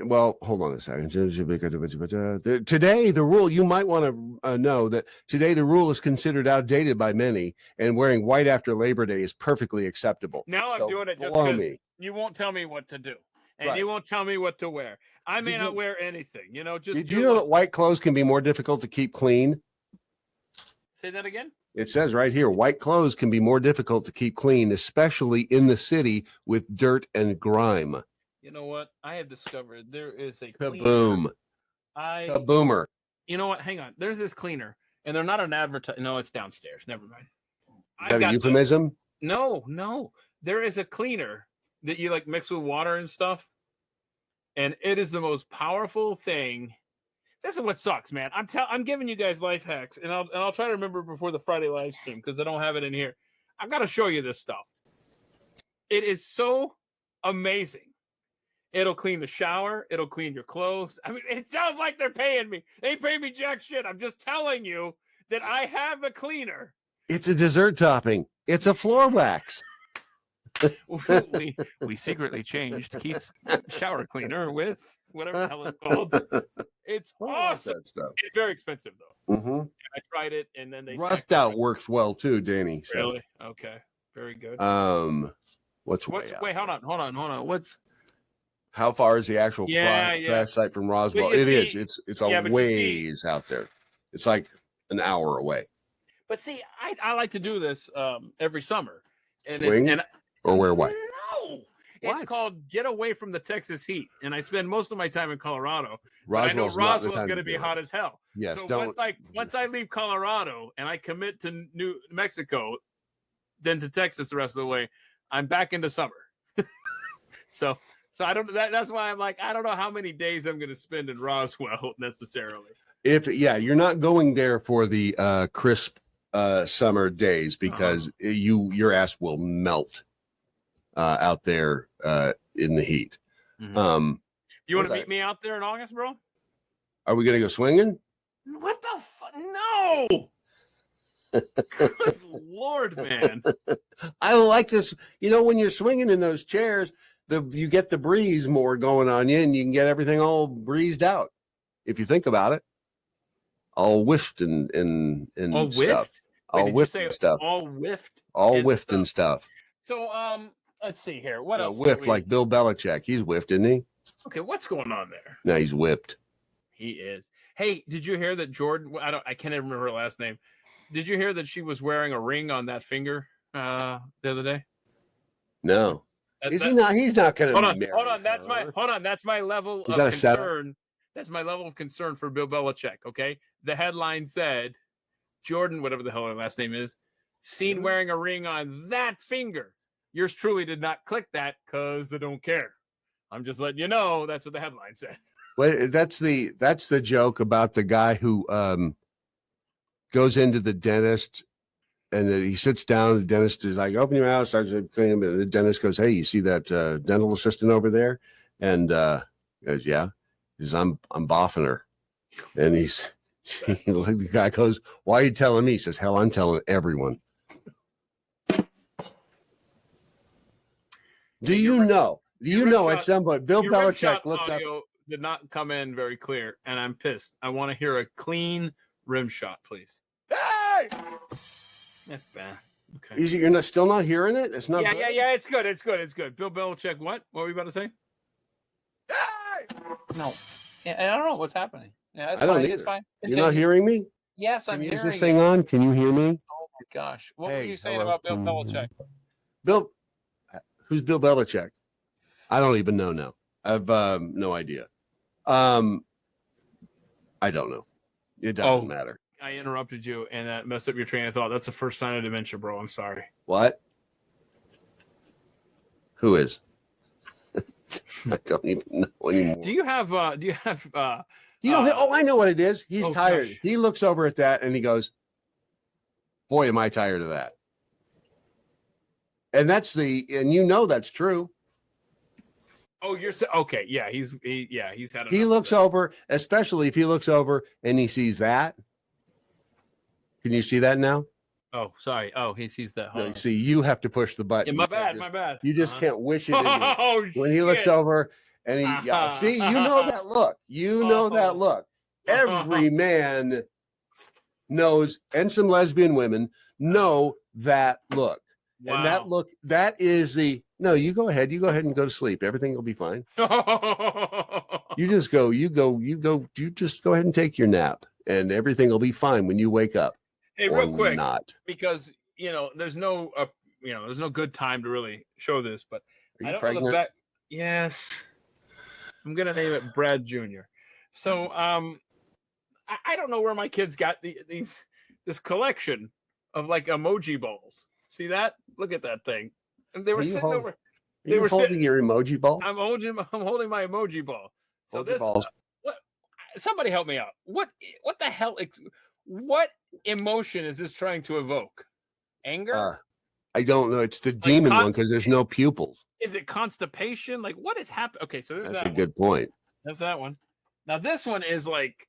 well, hold on a second. Today, the rule, you might want to know that today the rule is considered outdated by many, and wearing white after Labor Day is perfectly acceptable. Now I'm doing it just because you won't tell me what to do, and you won't tell me what to wear. I may not wear anything, Did you know that white clothes can be more difficult to keep clean? Say that again? It says right here, white clothes can be more difficult to keep clean, especially in the city with dirt and grime. You know what? I have discovered there is a kaboom. Kaboomer. You know what? Hang on. There's this cleaner, and they're not an advertise. No, it's downstairs. Never mind. Is that a euphemism? No. There is a cleaner that you mix with water and stuff, and it is the most powerful thing. This is what sucks, man. I'm giving you guys life hacks, and I'll try to remember before the Friday live stream because I don't have it in here. I've got to show you this stuff. It is so amazing. It'll clean the shower. It'll clean your clothes. It sounds like they're paying me. They ain't paying me jack shit. I'm just telling you that I have a cleaner. It's a dessert topping. It's a floor wax. we secretly changed Keith's shower cleaner with whatever the hell it's called. It's awesome. It's very expensive though. Mm-hmm. I tried it, and then they rust out works well too, Danny. So. Really? Okay. Very good. Wait, hold on. How far is the actual crash site from Roswell? It's a ways out there. It's like an hour away. But see, I like to do this every summer. And or wear white? No. It's called Get Away from the Texas Heat. And I spend most of my time in Colorado. Roswell's going to be hot as hell. Yes. So once I leave Colorado and I commit to New Mexico, then to Texas the rest of the way, I'm back into summer. So I don't. That's why I'm I don't know how many days I'm going to spend in Roswell necessarily. You're not going there for the crisp summer days because your ass will melt out there in the heat. Mm-hmm. You want to meet me out there in August, bro? Are we going to go swinging? What the fuck? No. Good Lord, man. I like this. You know, when you're swinging in those chairs, you get the breeze more going on you, and you can get everything all breezed out. If you think about it, all whiffed and all stuff. Whiffed? Wait, all whiffed and stuff. All whiffed. All whiffed and stuff. So let's see here. What else? Whiffed like Bill Belichick. He's whiffed, isn't he? Okay, what's going on there? No, he's whipped. He is. Hey, did you hear that Jordan? I can't even remember her last name. Did you hear that she was wearing a ring on that finger the other day? No. He's not going to be married. Hold on. That's my level of concern. That's my level of concern for Bill Belichick. Okay. The headline said, Jordan, whatever the hell her last name is, seen wearing a ring on that finger. Yours truly did not click that because I don't care. I'm just letting you know that's what the headline said. Well, that's the joke about the guy who goes into the dentist and he sits down. The dentist is like, "Open your mouth." Starts to clean him. And the dentist goes, "Hey, you see that dental assistant over there?" And goes, "Yeah." He says, "I'm boffing her." And the guy goes, "Why are you telling me?" He says, "Hell, I'm telling everyone." Do you know at some point Bill Belichick looks up? Did not come in very clear, and I'm pissed. I want to hear a clean rim shot, please. Hey! That's bad. Okay. You're still not hearing it? It's not. Yeah. It's good. Bill Belichick. What? What were you about to say? Hey! No. Yeah, I don't know what's happening. Yeah, I don't either. It's fine. You're not hearing me? Yes, I'm hearing. Is this thing on? Can you hear me? Oh my gosh! What were you saying about Bill Belichick? Who's Bill Belichick? I don't even know now. I've no idea. I don't know. It doesn't matter. I interrupted you and that messed up your train of thought. That's the first sign of dementia, bro. I'm sorry. What? Who is? I don't even know anymore. Do you have I know what it is. He's tired. Gosh. He looks over at that and he goes, "Boy, am I tired of that." And that's that's true. Oh, you're okay. Yeah, he's had. He looks over, especially if he looks over and he sees that. Can you see that now? Oh, sorry. Oh, he sees that. No, see, you have to push the button. Yeah, my bad. You just can't wish it. When he looks over and he see, you know that look. You know that look. Every man knows, and some lesbian women know that look. Wow. And that look, that is no, you go ahead and go to sleep. Everything will be fine. You just go ahead and take your nap and everything will be fine when you wake up. Hey, real quick, because there's no good time to really show this, but are you pregnant? Yes. I'm going to name it Brad Jr. So, I don't know where my kids got this collection of like emoji balls. See that? Look at that thing. And they were sitting over. They were holding your emoji ball. I'm holding my emoji ball. So what? Somebody help me out. What the hell? What emotion is this trying to evoke? Anger? I don't know. It's the demon one because there's no pupils. Is it constipation? Like what is happening? Okay, so there's that's a good point. That's that one. Now this one is like,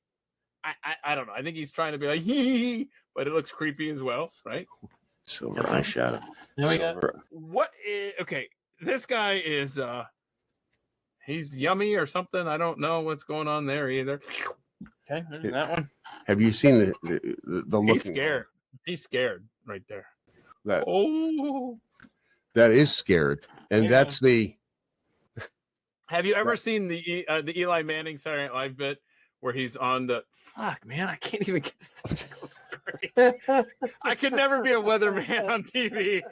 I don't know. I think he's trying to be like hee, but it looks creepy as well, right? Silver eyeshadow. There we go. What is okay? This guy is he's yummy or something. I don't know what's going on there either. Okay, there's that one. Have you seen the look? He's scared. He's scared right there. That is scared, and that's the. Have you ever seen the Eli Manning Saturday Night Live bit where he's on the fuck, man? I can't even get this story. I could never be a weatherman on TV,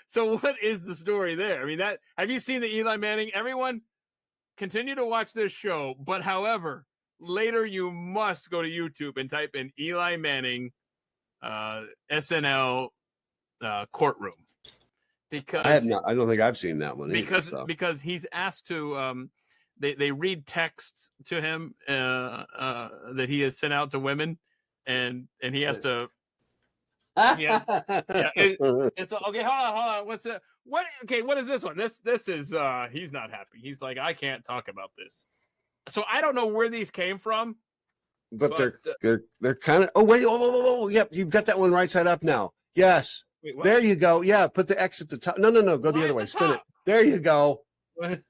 So what is the story there? I mean, have you seen the Eli Manning? Everyone, continue to watch this show, but however, later you must go to YouTube and type in Eli Manning SNL courtroom. Because I don't think I've seen that one because he's asked to they read texts to him that he has sent out to women and he has to it's okay. Hold on. What's it? What? Okay. What is this one? This is he's not happy. He's like, I can't talk about this. So I don't know where these came from, But they're kind of. Oh wait! Oh! Yep, you've got that one right side up now. Yes. Wait, there you go. Yeah, put the X at the top. No. Go the other way. Spin it. There you go. What?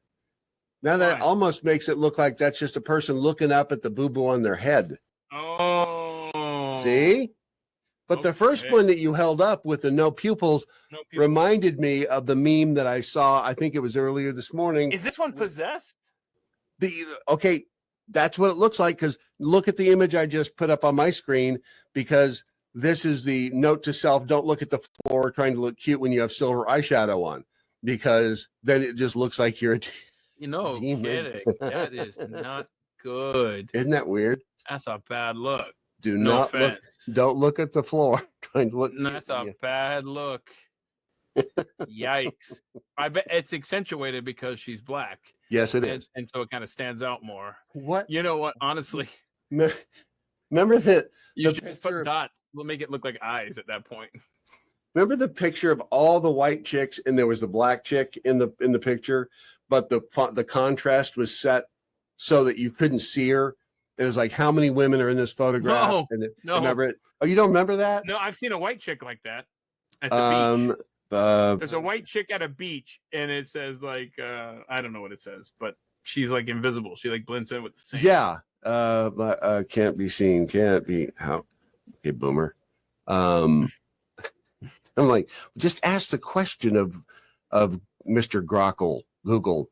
Now that almost makes it look like that's just a person looking up at the boo-boo on their head. Oh. See? But the first one that you held up with the no pupils reminded me of the meme that I saw. I think it was earlier this morning. Is this one possessed? Okay, that's what it looks like, because look at the image I just put up on my screen, because this is the note to self: don't look at the floor trying to look cute when you have silver eyeshadow on, because then it just looks like you're a kidding. That is not good. Isn't that weird? That's a bad look. Don't look at the floor trying to look cute. That's a bad look. Yikes. I bet it's accentuated because she's black. Yes, it is. And so it kind of stands out more. What? You know what? Honestly, remember that you should put dots. We'll make it look like eyes at that point. Remember the picture of all the white chicks, and there was the black chick in the picture, but the contrast was set so that you couldn't see her. It was like, how many women are in this photograph? No. Remember it? Oh, you don't remember that? No, I've seen a white chick like that at the beach. There's a white chick at a beach, and it says like I don't know what it says, but she's like invisible. She like blends in with the sand. Yeah. Can't be seen. Can't be. How? Okay, boomer. I'm like, just ask the question of Mr. Google.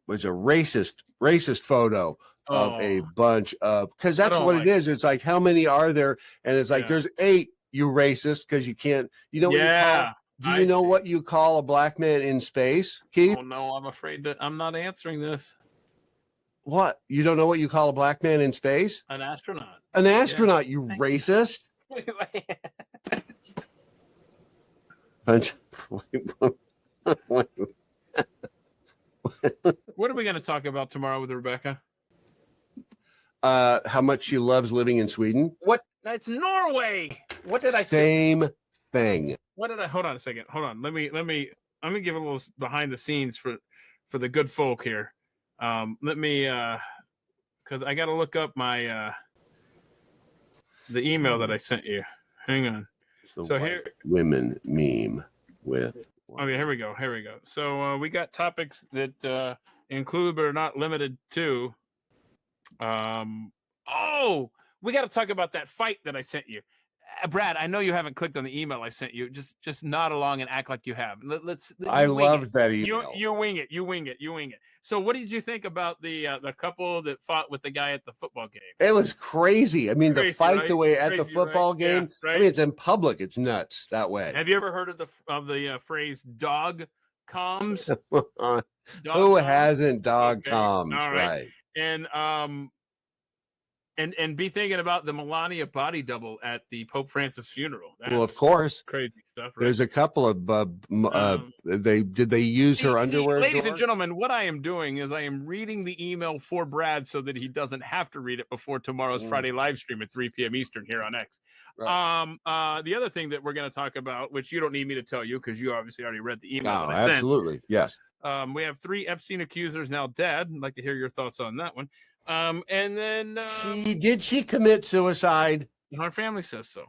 Was a racist photo of a bunch of, because that's what it is. It's like, how many are there? And it's like, there's 8. You racist, because you can't. You know what you call? Do you know what you call a black man in space, Keith? Oh no, I'm afraid that I'm not answering this. What? You don't know what you call a black man in space? An astronaut. An astronaut, you racist. What are we going to talk about tomorrow with Rebecca? How much she loves living in Sweden. What? It's Norway. What did I say? Same thing. What did I? Hold on a second. Hold on. Let me give a little behind the scenes for the good folk here. Let me because I got to look up my the email that I sent you. Hang on. So here, women meme with. Okay, here we go. So we got topics that include but are not limited to. We got to talk about that fight that I sent you. Brad, I know you haven't clicked on the email I sent you. Just nod along and act like you have. I loved that email. You wing it. So what did you think about the couple that fought with the guy at the football game? It was crazy. I mean, the fight, right? the way at the football game. Yeah, right? I mean, it's in public. It's nuts that way. Have you ever heard of the phrase dog comms? Who hasn't dog comms? Right. And be thinking about the Melania body double at the Pope Francis funeral. That's of course, crazy stuff. Right? There's a couple of they use her underwear. Ladies and gentlemen, what I am doing is I am reading the email for Brad so that he doesn't have to read it before tomorrow's Friday live stream at 3 p.m. Eastern here on X. Right. The other thing that we're going to talk about, which you don't need me to tell you because you obviously already read the email. Oh, absolutely, yes. We have 3 Epstein accusers now dead. I'd like to hear your thoughts on that one. And then she commit suicide? Her family says so.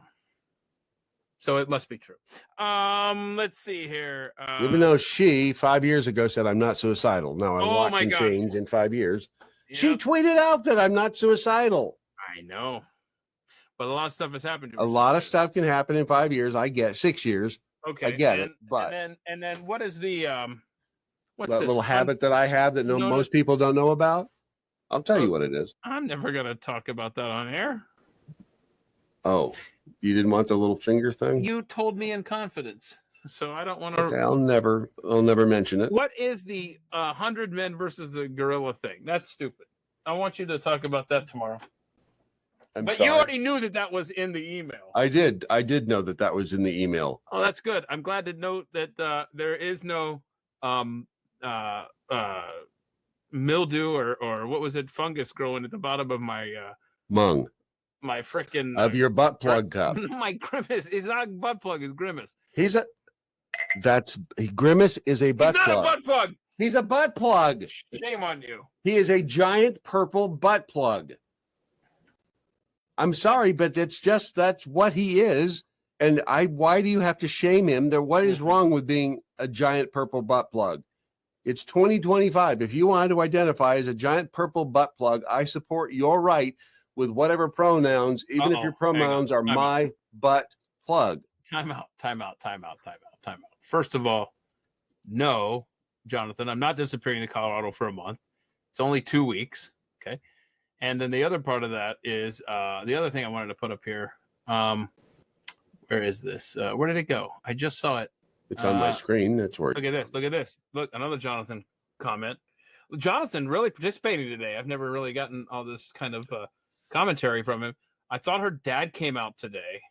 So it must be true. Let's see here. Even though she 5 years ago said I'm not suicidal. Now I'm watching change in 5 years. Yep. She tweeted out that I'm not suicidal. I know. But a lot of stuff has happened to her. A lot of stuff can happen in 5 years. I get 6 years. Okay. I get it. But and then what is the what's that this little habit that I have that most people don't know about? I'll tell you what it is. I'm never going to talk about that on air. Oh, you didn't want the little finger thing? You told me in confidence, so I don't want to. Okay, I'll never mention it. What is the 100 men versus the gorilla thing? That's stupid. I want you to talk about that tomorrow. But sorry. You already knew that was in the email. I did know that was in the email. Oh, that's good. I'm glad to note that there is no mildew or what was it, fungus growing at the bottom of my mung, my frickin' of your butt plug cup. My Grimace is not butt plug, is Grimace. Grimace is a butt plug. He's not a butt plug. He's a butt plug. Shame on you. He is a giant purple butt plug. I'm sorry, but that's what he is. And why do you have to shame him? What is wrong with being a giant purple butt plug? It's 2025. If you want to identify as a giant purple butt plug, I support your right with whatever pronouns, even if your pronouns are my butt plug. Time out. First of all, no, Jonathan, I'm not disappearing to Colorado for a month. It's only 2 weeks. Okay. And then the other part of that is the other thing I wanted to put up here. Where is this? Where did it go? I just saw it. It's on my screen. That's where. Look at this. Look, another Jonathan comment. Jonathan really participating today. I've never really gotten all this kind of commentary from him. I thought her dad came out today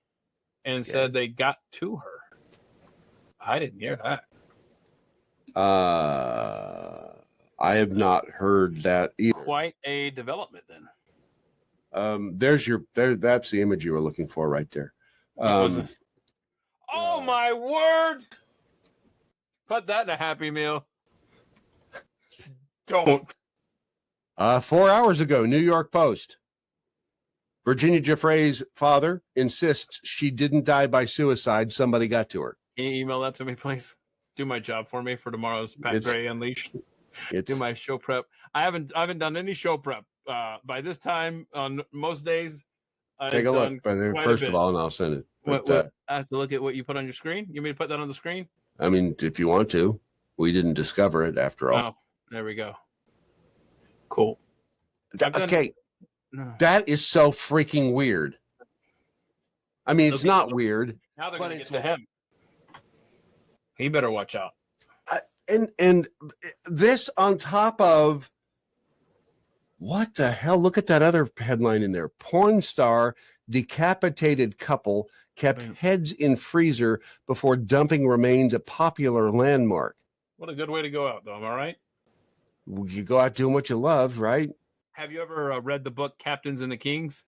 and said they got to her. I didn't hear that. I have not heard that either. Quite a development then. That's the image you were looking for right there. Oh my word! Put that in a Happy Meal. Don't. 4 hours ago, New York Post. Virginia Giuffre's father insists she didn't die by suicide. Somebody got to her. Can you email that to me, please? Do my job for me for tomorrow's Pat Gray Unleashed. Do my show prep. I haven't done any show prep. By this time on most days, take a look. First of all, and I'll send it. But, I have to look at what you put on your screen. You want me to put that on the screen? I mean, if you want to. We didn't discover it after all. Oh, there we go. Cool. Okay. That is so freaking weird. I mean, it's not weird. Now they're going to get to him. He better watch out. And this on top of what the hell? Look at that other headline in there. Porn star decapitated couple kept heads in freezer before dumping remains at popular landmark. What a good way to go out, though. Am I right? You go out doing what you love, right? Have you ever read the book Captains and the Kings?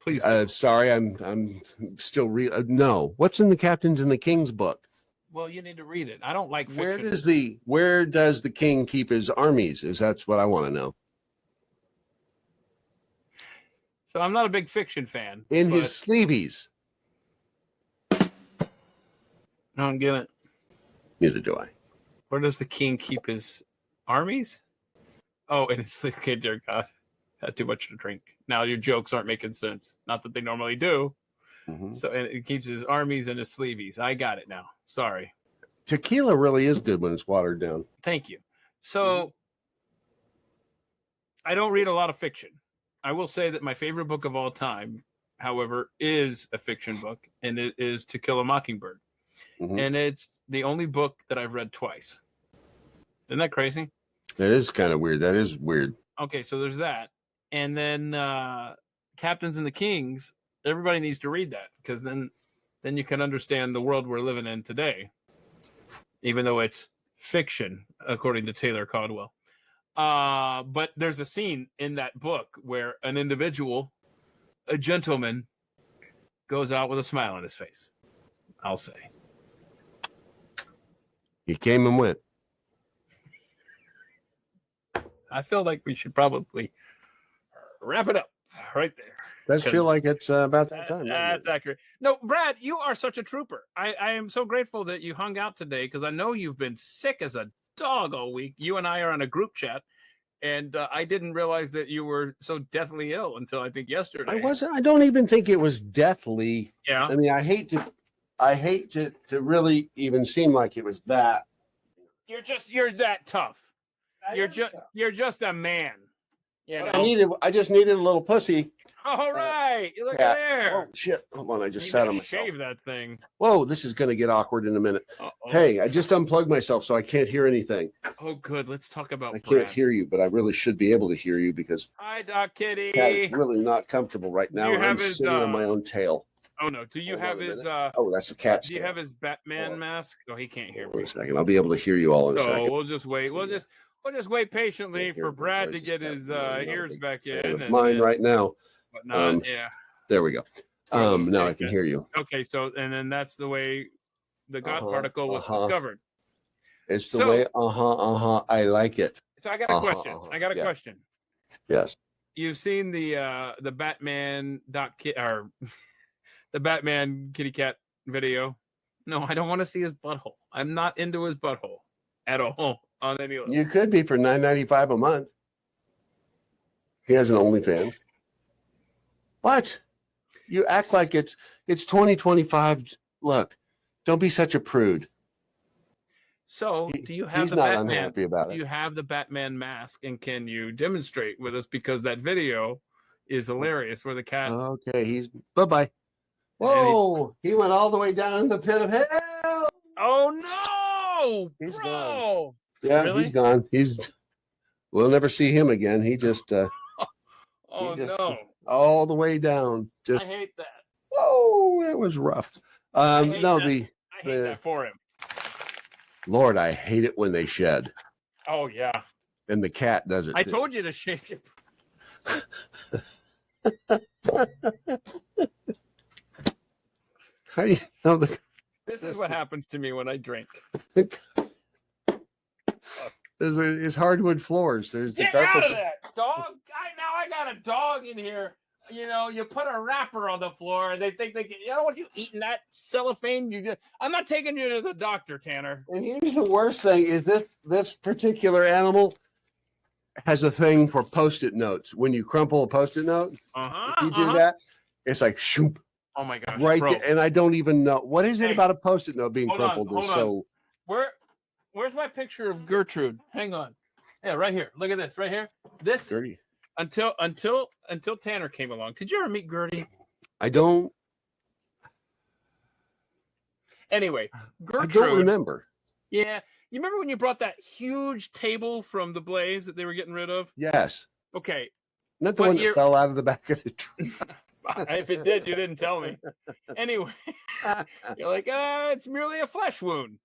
Please. Sorry, I'm still no. What's in the Captains and the Kings book? Well, you need to read it. I don't like fiction. Where does the king keep his armies? That's what I want to know. So I'm not a big fiction fan. In his sleeveys. I don't get it. Neither do I. Where does the king keep his armies? Oh, and it's like, okay, dear God, had too much to drink. Now your jokes aren't making sense. Not that they normally do. Mm-hmm. So and it keeps his armies and his sleeveys. I got it now. Sorry. Tequila really is good when it's watered down. Thank you. So I don't read a lot of fiction. I will say that my favorite book of all time, however, is a fiction book, and it is To Kill a Mockingbird. Mm-hmm. And it's the only book that I've read twice. Isn't that crazy? That is kind of weird. That is weird. Okay, so there's that. And then Captains and the Kings, everybody needs to read that, because then you can understand the world we're living in today, even though it's fiction, according to Taylor Caldwell. But there's a scene in that book where an individual, a gentleman, goes out with a smile on his face, I'll say. He came and went. I feel like we should probably wrap it up right there. Does feel like it's about that time. That's accurate. No, Brad, you are such a trooper. I am so grateful that you hung out today, because I know you've been sick as a dog all week. You and I are on a group chat, and I didn't realize that you were so deathly ill until I think yesterday. I wasn't. I don't even think it was deathly. Yeah. I mean, I hate to really even seem like it was that. You're that tough. You're just a man. You know? I just needed a little pussy. All right. Look at there. Oh shit. Hold on, I just sat on myself. Shave that thing. Whoa, this is gonna get awkward in a minute. Uh-oh. Hey, I just unplugged myself so I can't hear anything. Oh good. Let's talk about I can't hear you, but I really should be able to hear you, because Hi, Doc Kitty. I'm really not comfortable right now. I'm sitting on my own tail. Oh no, do you have his oh, that's the cat. Do you have his Batman mask? Oh, he can't hear me. Wait a second. I'll be able to hear you all in a second. We'll just wait. We'll just wait patiently for Brad to get his ears back in. Mine right now. But not, yeah. There we go. Now I can hear you. Okay, so and then that's the way the God particle was discovered. It's the way. I like it. So I got a question. I got a question. Yes. you've seen the Batman or the Batman kitty cat video. No, I don't want to see his butthole. I'm not into his butthole at all on any level. You could be for $9.95 a month. He has an OnlyFans. What? You act like it's 2025. Look, don't be such a prude. So, do you have he's the not Batman? Unhappy about it. Do you have the Batman mask, and can you demonstrate with us? Because that video is hilarious. Where the cat. Okay, he's bye. Whoa! He went all the way down in the pit of hell. Oh no! He's bro. gone. Yeah, really? He's gone. We'll never see him again. He just. Oh no! All the way down. I hate that. Whoa! It was rough. I hate that for him. Lord, I hate it when they shed. Oh yeah. And the cat does it. I too. told you to shake it. This is what happens to me when I drink. There's hardwood floors. There's Get out of that, dog! Now I got a dog in here. You know, you put a wrapper on the floor, and they think they can. You know what? You eating that cellophane? I'm not taking you to the doctor, Tanner. And here's the worst thing: is this particular animal has a thing for Post-it notes. When you crumple a Post-it note, you do that. It's like shoop. Oh my gosh! Right bro. there, and I don't even know what is it about a Post-it note being crumpled. Hold on. Where's my picture of Gertrude? Hang on. Yeah, right here. Look at this. Right here. This. Dirty. Until Tanner came along. Did you ever meet Gertie? I don't. Anyway, Gertrude. I don't remember. Yeah, you remember when you brought that huge table from the Blaze that they were getting rid of? Yes. Okay. Not the one that fell out of the back of the tree. If it did, you didn't tell me. Anyway, you're like, it's merely a flesh wound.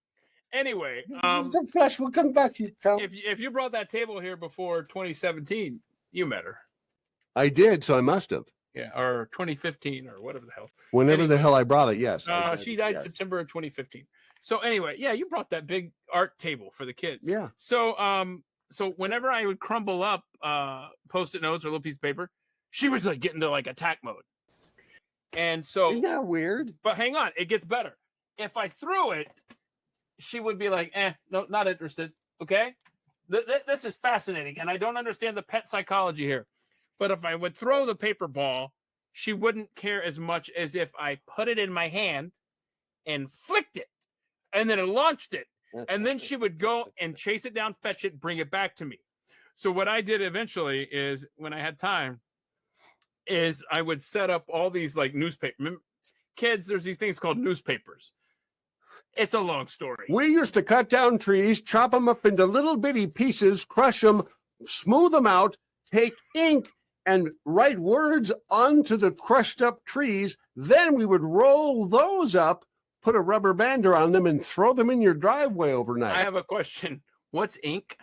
Anyway, the flesh will come back. If you brought that table here before 2017, you met her. I did, so I must have. Yeah, or 2015 or whatever the hell. Whenever the hell I brought it, yes. She died September of 2015. So anyway, yeah, you brought that big art table for the kids. Yeah. So so whenever I would crumble up Post-it notes or a little piece of paper, she was like getting into like attack mode. And so isn't that weird? But hang on, it gets better. If I threw it, she would be like, no, not interested. Okay. This is fascinating. And I don't understand the pet psychology here. But if I would throw the paper ball, she wouldn't care as much as if I put it in my hand and flicked it and then it launched it. And then she would go and chase it down, fetch it, bring it back to me. So what I did eventually is when I had time is I would set up all these like newspaper kids. There's these things called newspapers. It's a long story. We used to cut down trees, chop them up into little bitty pieces, crush them, smooth them out, take ink and write words onto the crushed up trees. Then we would roll those up, put a rubber band around them, and throw them in your driveway overnight. I have a question. What's ink?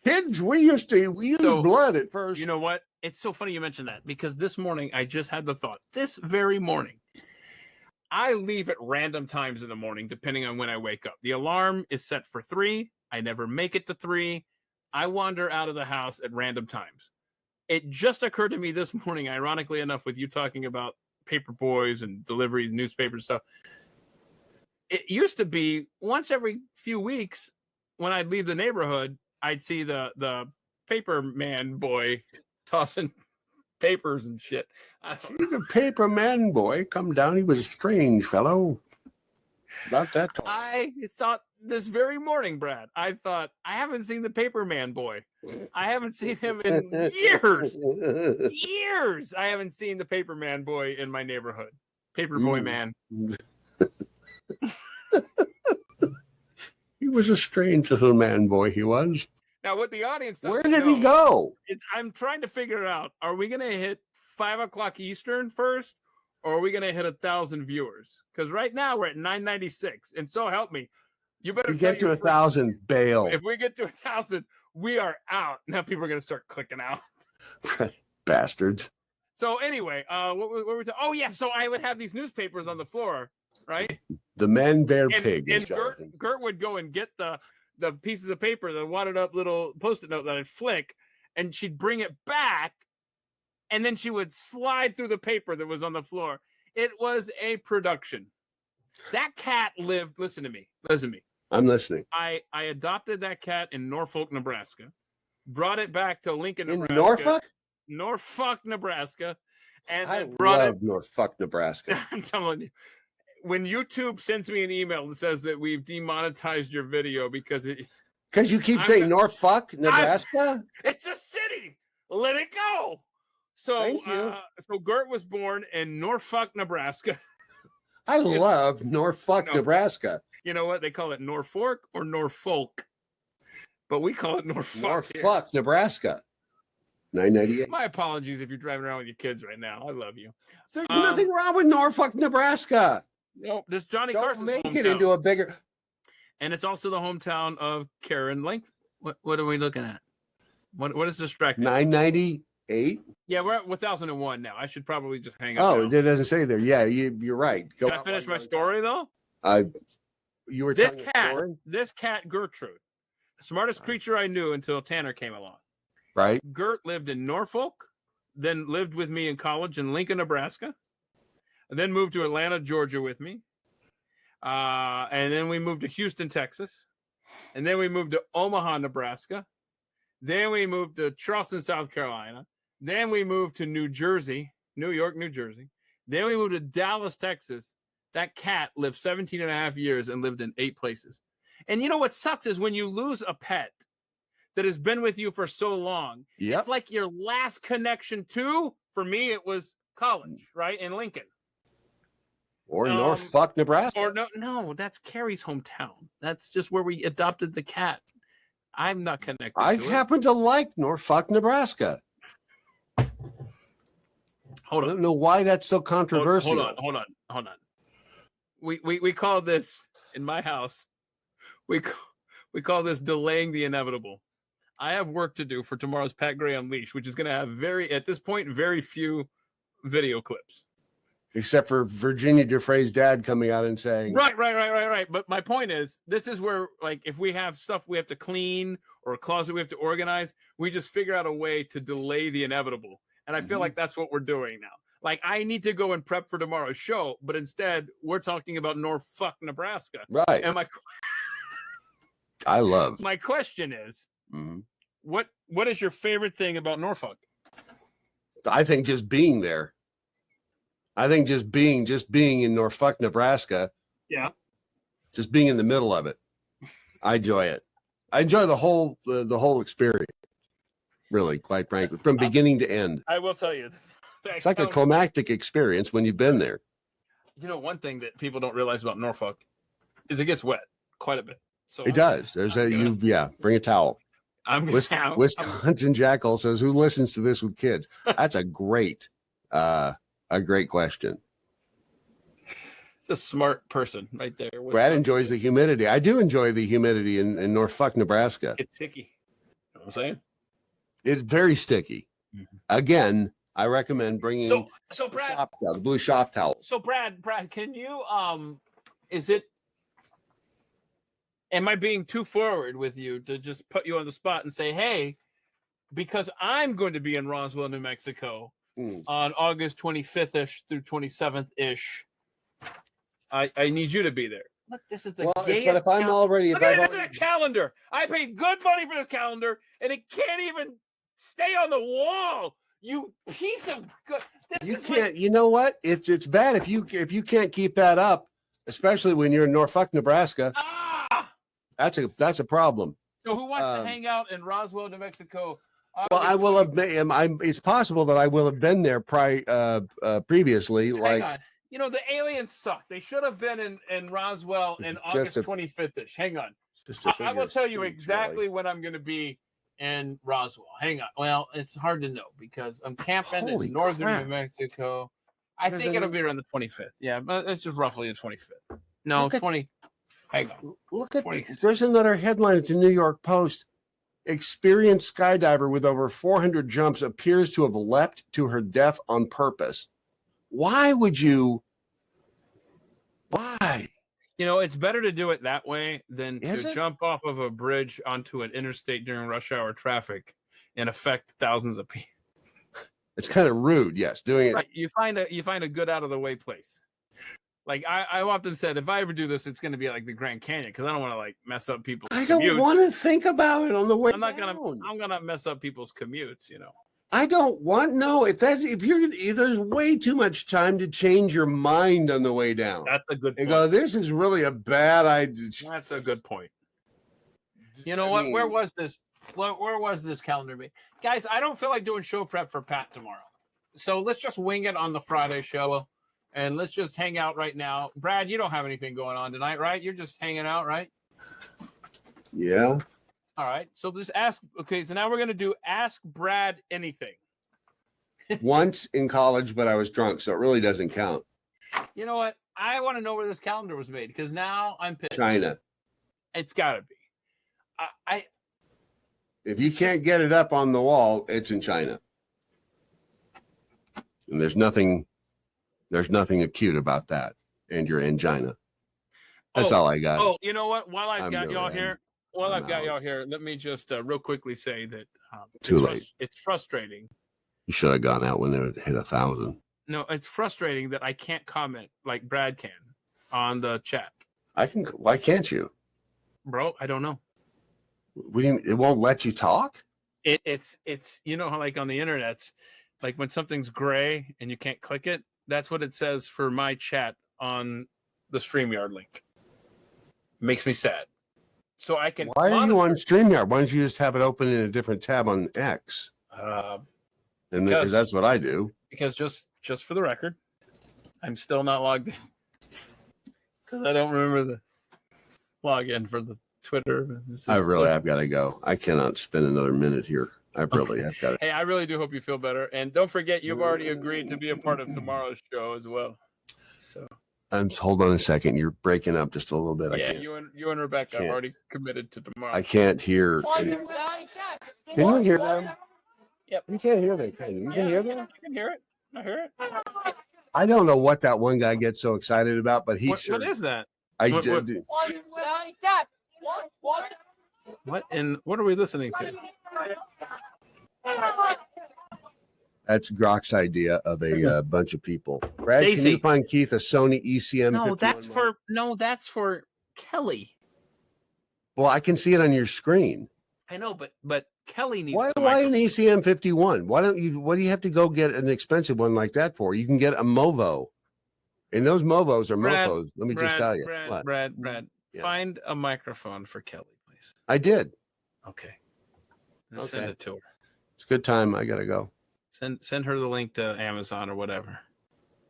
Kids, we used blood at first. You know what? It's so funny you mentioned that because this morning I just had the thought. This very morning, I leave at random times in the morning, depending on when I wake up. The alarm is set for 3. I never make it to 3. I wander out of the house at random times. It just occurred to me this morning, ironically enough, with you talking about paper boys and deliveries, newspaper stuff. It used to be once every few weeks when I'd leave the neighborhood, I'd see the paper man boy tossing papers and shit. See the paper man boy come down. He was a strange fellow. About that time. I thought this very morning, Brad, I thought, I haven't seen the paper man boy. I haven't seen him in years. Years. I haven't seen the paper man boy in my neighborhood. Paper boy man. He was a strange little man boy, he was. Now, what the audience doesn't Where did know he go? I'm trying to figure it out. Are we going to hit 5 o'clock Eastern first, or are we going to hit 1,000 viewers? Because right now we're at 996. And so help me. You better get to 1,000, bail. If we get to 1,000, we are out. Now people are going to start clicking out. Bastards. So anyway, what were we talking? Oh, yeah. So I would have these newspapers on the floor, right? The man bear pig. And Gert would go and get the pieces of paper, the wadded up little Post-it note that I'd flick, and she'd bring it back, and then she would slide through the paper that was on the floor. It was a production. That cat lived. Listen to me. I'm listening. I adopted that cat in Norfolk, Nebraska. Brought it back to Lincoln, Nebraska. In Norfolk? Norfolk, Nebraska. And I then brought love Norfolk, Nebraska. I'm telling you. When YouTube sends me an email that says that we've demonetized your video because you keep saying Norfolk, Nebraska? It's a city. Let it go. So, Thank you. So Gert was born in Norfolk, Nebraska. I love Norfolk, Nebraska. You know what? They call it Norfolk or Norfolk, but we call it Norfolk. Norfolk, Nebraska. 998. My apologies if you're driving around with your kids right now. I love you. There's nothing wrong with Norfolk, Nebraska. No, there's Johnny Don't Carson's make hometown. it into a bigger. And it's also the hometown of Karen Link. What are we looking at? What is distracting? 998. Yeah, we're at 1001 now. I should probably just hang up. Oh, it doesn't say there. Yeah, you're right. Can I finish my story though? You were this telling cat. a story? This cat Gertrude, the smartest creature I knew until Tanner came along. Right. Gert lived in Norfolk, then lived with me in college in Lincoln, Nebraska, and then moved to Atlanta, Georgia with me. And then we moved to Houston, Texas. And then we moved to Omaha, Nebraska. Then we moved to Charleston, South Carolina. Then we moved to New York, New Jersey. Then we moved to Dallas, Texas. That cat lived 17 and a half years and lived in 8 places. And you know what sucks is when you lose a pet that has been with you for so long, it's like your last connection to, for me, it was college, right? In Lincoln. Or Norfolk, Nebraska. Or no, that's Carrie's hometown. That's just where we adopted the cat. I'm not connected I happen to like Norfolk, Nebraska. Hold on. I don't know why that's so controversial. Hold on. We call this in my house. We call this delaying the inevitable. I have work to do for tomorrow's Pat Gray Unleashed, which is going to have very few video clips. Except for Virginia Dufresne's dad coming out and saying, Right. But my point is, this is where, like, if we have stuff we have to clean or a closet we have to organize, we just figure out a way to delay the inevitable. And I feel like that's what we're doing now. Like, I need to go and prep for tomorrow's show, but instead we're talking about Norfolk, Nebraska. Right. And my question is, what is your favorite thing about Norfolk? I think just being there. I think just being in Norfolk, Nebraska. Yeah. Just being in the middle of it. I enjoy it. I enjoy the whole experience. Really, quite frankly, from beginning to end. I will tell you. It's like a climactic experience when you've been there. You know, one thing that people don't realize about Norfolk is it gets wet quite a bit. So it does. Bring a towel. Wisconsin Jackal says, who listens to this with kids? That's a great question. It's a smart person right there. Brad enjoys the humidity. I do enjoy the humidity in Norfolk, Nebraska. It's sticky. You know what I'm saying? It's very sticky. Again, I recommend bringing so Brad, the blue shop towel. So Brad, can you am I being too forward with you to just put you on the spot and say, hey, because I'm going to be in Roswell, New Mexico on August 25th-ish through 27th-ish, I need you to be there. Look, this is the gayest. But if I'm already, this is a calendar. I paid good money for this calendar, and it can't even stay on the wall. You piece of good. You can't. You know what? It's bad if you can't keep that up, especially when you're in Norfolk, Nebraska. That's a problem. So who wants to hang out in Roswell, New Mexico? Well, I will have. It's possible that I will have been there previously. Hang on. You know, the aliens suck. They should have been in Roswell in August 25th-ish. Hang on. I will tell you exactly when I'm going to be in Roswell. Hang on. Well, it's hard to know because I'm camping in northern New Mexico. I think it'll be around the 25th. Yeah, but it's just roughly the 25th. No, 20. Hang on. Look at there's another headline at the New York Post. Experienced skydiver with over 400 jumps appears to have leapt to her death on purpose. Why would you? Why? You know, it's better to do it that way than to jump off of a bridge onto an interstate during rush hour traffic and affect thousands of people. It's kind of rude, yes. Doing it. Right. You find a good out of the way place. Like I often said, if I ever do this, it's going to be like the Grand Canyon because I don't want to like mess up people's. I don't want to think about it on the way. I'm gonna mess up people's commutes. You know. I don't want there's way too much time to change your mind on the way down. That's a good point. Go, this is really a bad idea. That's a good point. You know what? Where was this? Where was this calendar meeting? Guys, I don't feel like doing show prep for Pat tomorrow. So let's just wing it on the Friday show. And let's just hang out right now. Brad, you don't have anything going on tonight, right? You're just hanging out, right? Yeah. All right. So just ask. Okay. So now we're going to do Ask Brad Anything. Once in college, but I was drunk, so it really doesn't count. You know what? I want to know where this calendar was made because now I'm pissed. China. It's got to be. If you can't get it up on the wall, it's in China. And there's nothing acute about that. And you're in China. That's all I got. Oh, you know what? While I've got y'all here, let me just real quickly say that Too late. It's frustrating. You should have gone out when they hit 1,000. No, it's frustrating that I can't comment like Brad can on the chat. I can. Why can't you? Bro, I don't know. It won't let you talk? It's you know how like on the internet's like when something's gray and you can't click it, that's what it says for my chat on the StreamYard link. Makes me sad. So I can. Why are you on StreamYard? Why don't you just have it open in a different tab on X? Because that's what I do. Because just for the record, I'm still not logged in because I don't remember the login for the Twitter. I've got to go. I cannot spend another minute here. I really have got to. Hey, I really do hope you feel better, and don't forget you've already agreed to be a part of tomorrow's show as well. So. Hold on a second. You're breaking up just a little bit. Yeah, you and Rebecca are already committed to tomorrow. I can't hear. Can you hear them? Yep. You can't hear them, can you? You can hear them? I can hear it. I hear it. I don't know what that one guy gets so excited about, but what is that? What are we listening to? That's Grok's idea of a bunch of people. Brad, Stacey. Can you find Keith a Sony ECM? That's for Kelly. Well, I can see it on your screen. I know, but Kelly needs. Why an ECM 51? What do you have to go get an expensive one like that for? You can get a Movo, and those Movos are mofos. Let me just tell you. Brad, find a microphone for Kelly, please. I did. Okay. Send it to her. It's a good time. I gotta go. Send her the link to Amazon or whatever.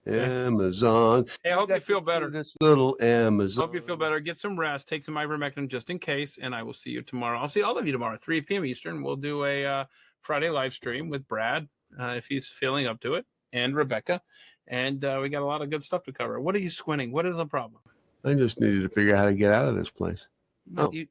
Amazon. Hey, I hope you feel better. This little Amazon. Hope you feel better. Get some rest. Take some ivermectin just in case. And I will see you tomorrow. I'll see all of you tomorrow, 3 p.m. Eastern. We'll do a Friday live stream with Brad if he's feeling up to it, and Rebecca. And we got a lot of good stuff to cover. What are you squinting? What is the problem? I just needed to figure out how to get out of this place. I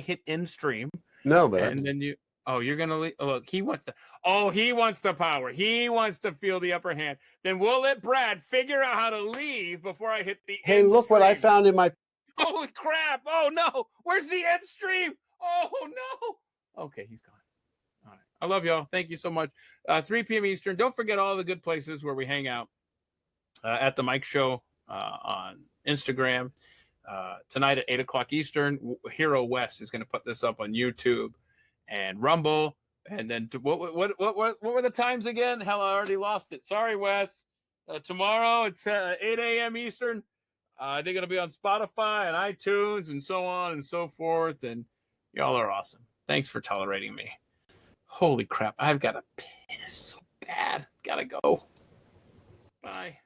hit in stream. No, but and then you. Oh, you're gonna leave. Look, he wants the power. He wants to feel the upper hand. Then we'll let Brad figure out how to leave before I hit the. Hey, look what I found in my. Holy crap! Oh no! Where's the end stream? Oh no! Okay, he's gone. All right. I love y'all. Thank you so much. 3 p.m. Eastern. Don't forget all the good places where we hang out at the Mike Show on Instagram. Tonight at 8 o'clock Eastern, Hero West is going to put this up on YouTube and Rumble. And then what were the times again? Hell, I already lost it. Sorry, Wes. Tomorrow it's 8 a.m. Eastern. They're going to be on Spotify and iTunes and so on and so forth. And y'all are awesome. Thanks for tolerating me. Holy crap. I've got to piss so bad. Gotta go. Bye.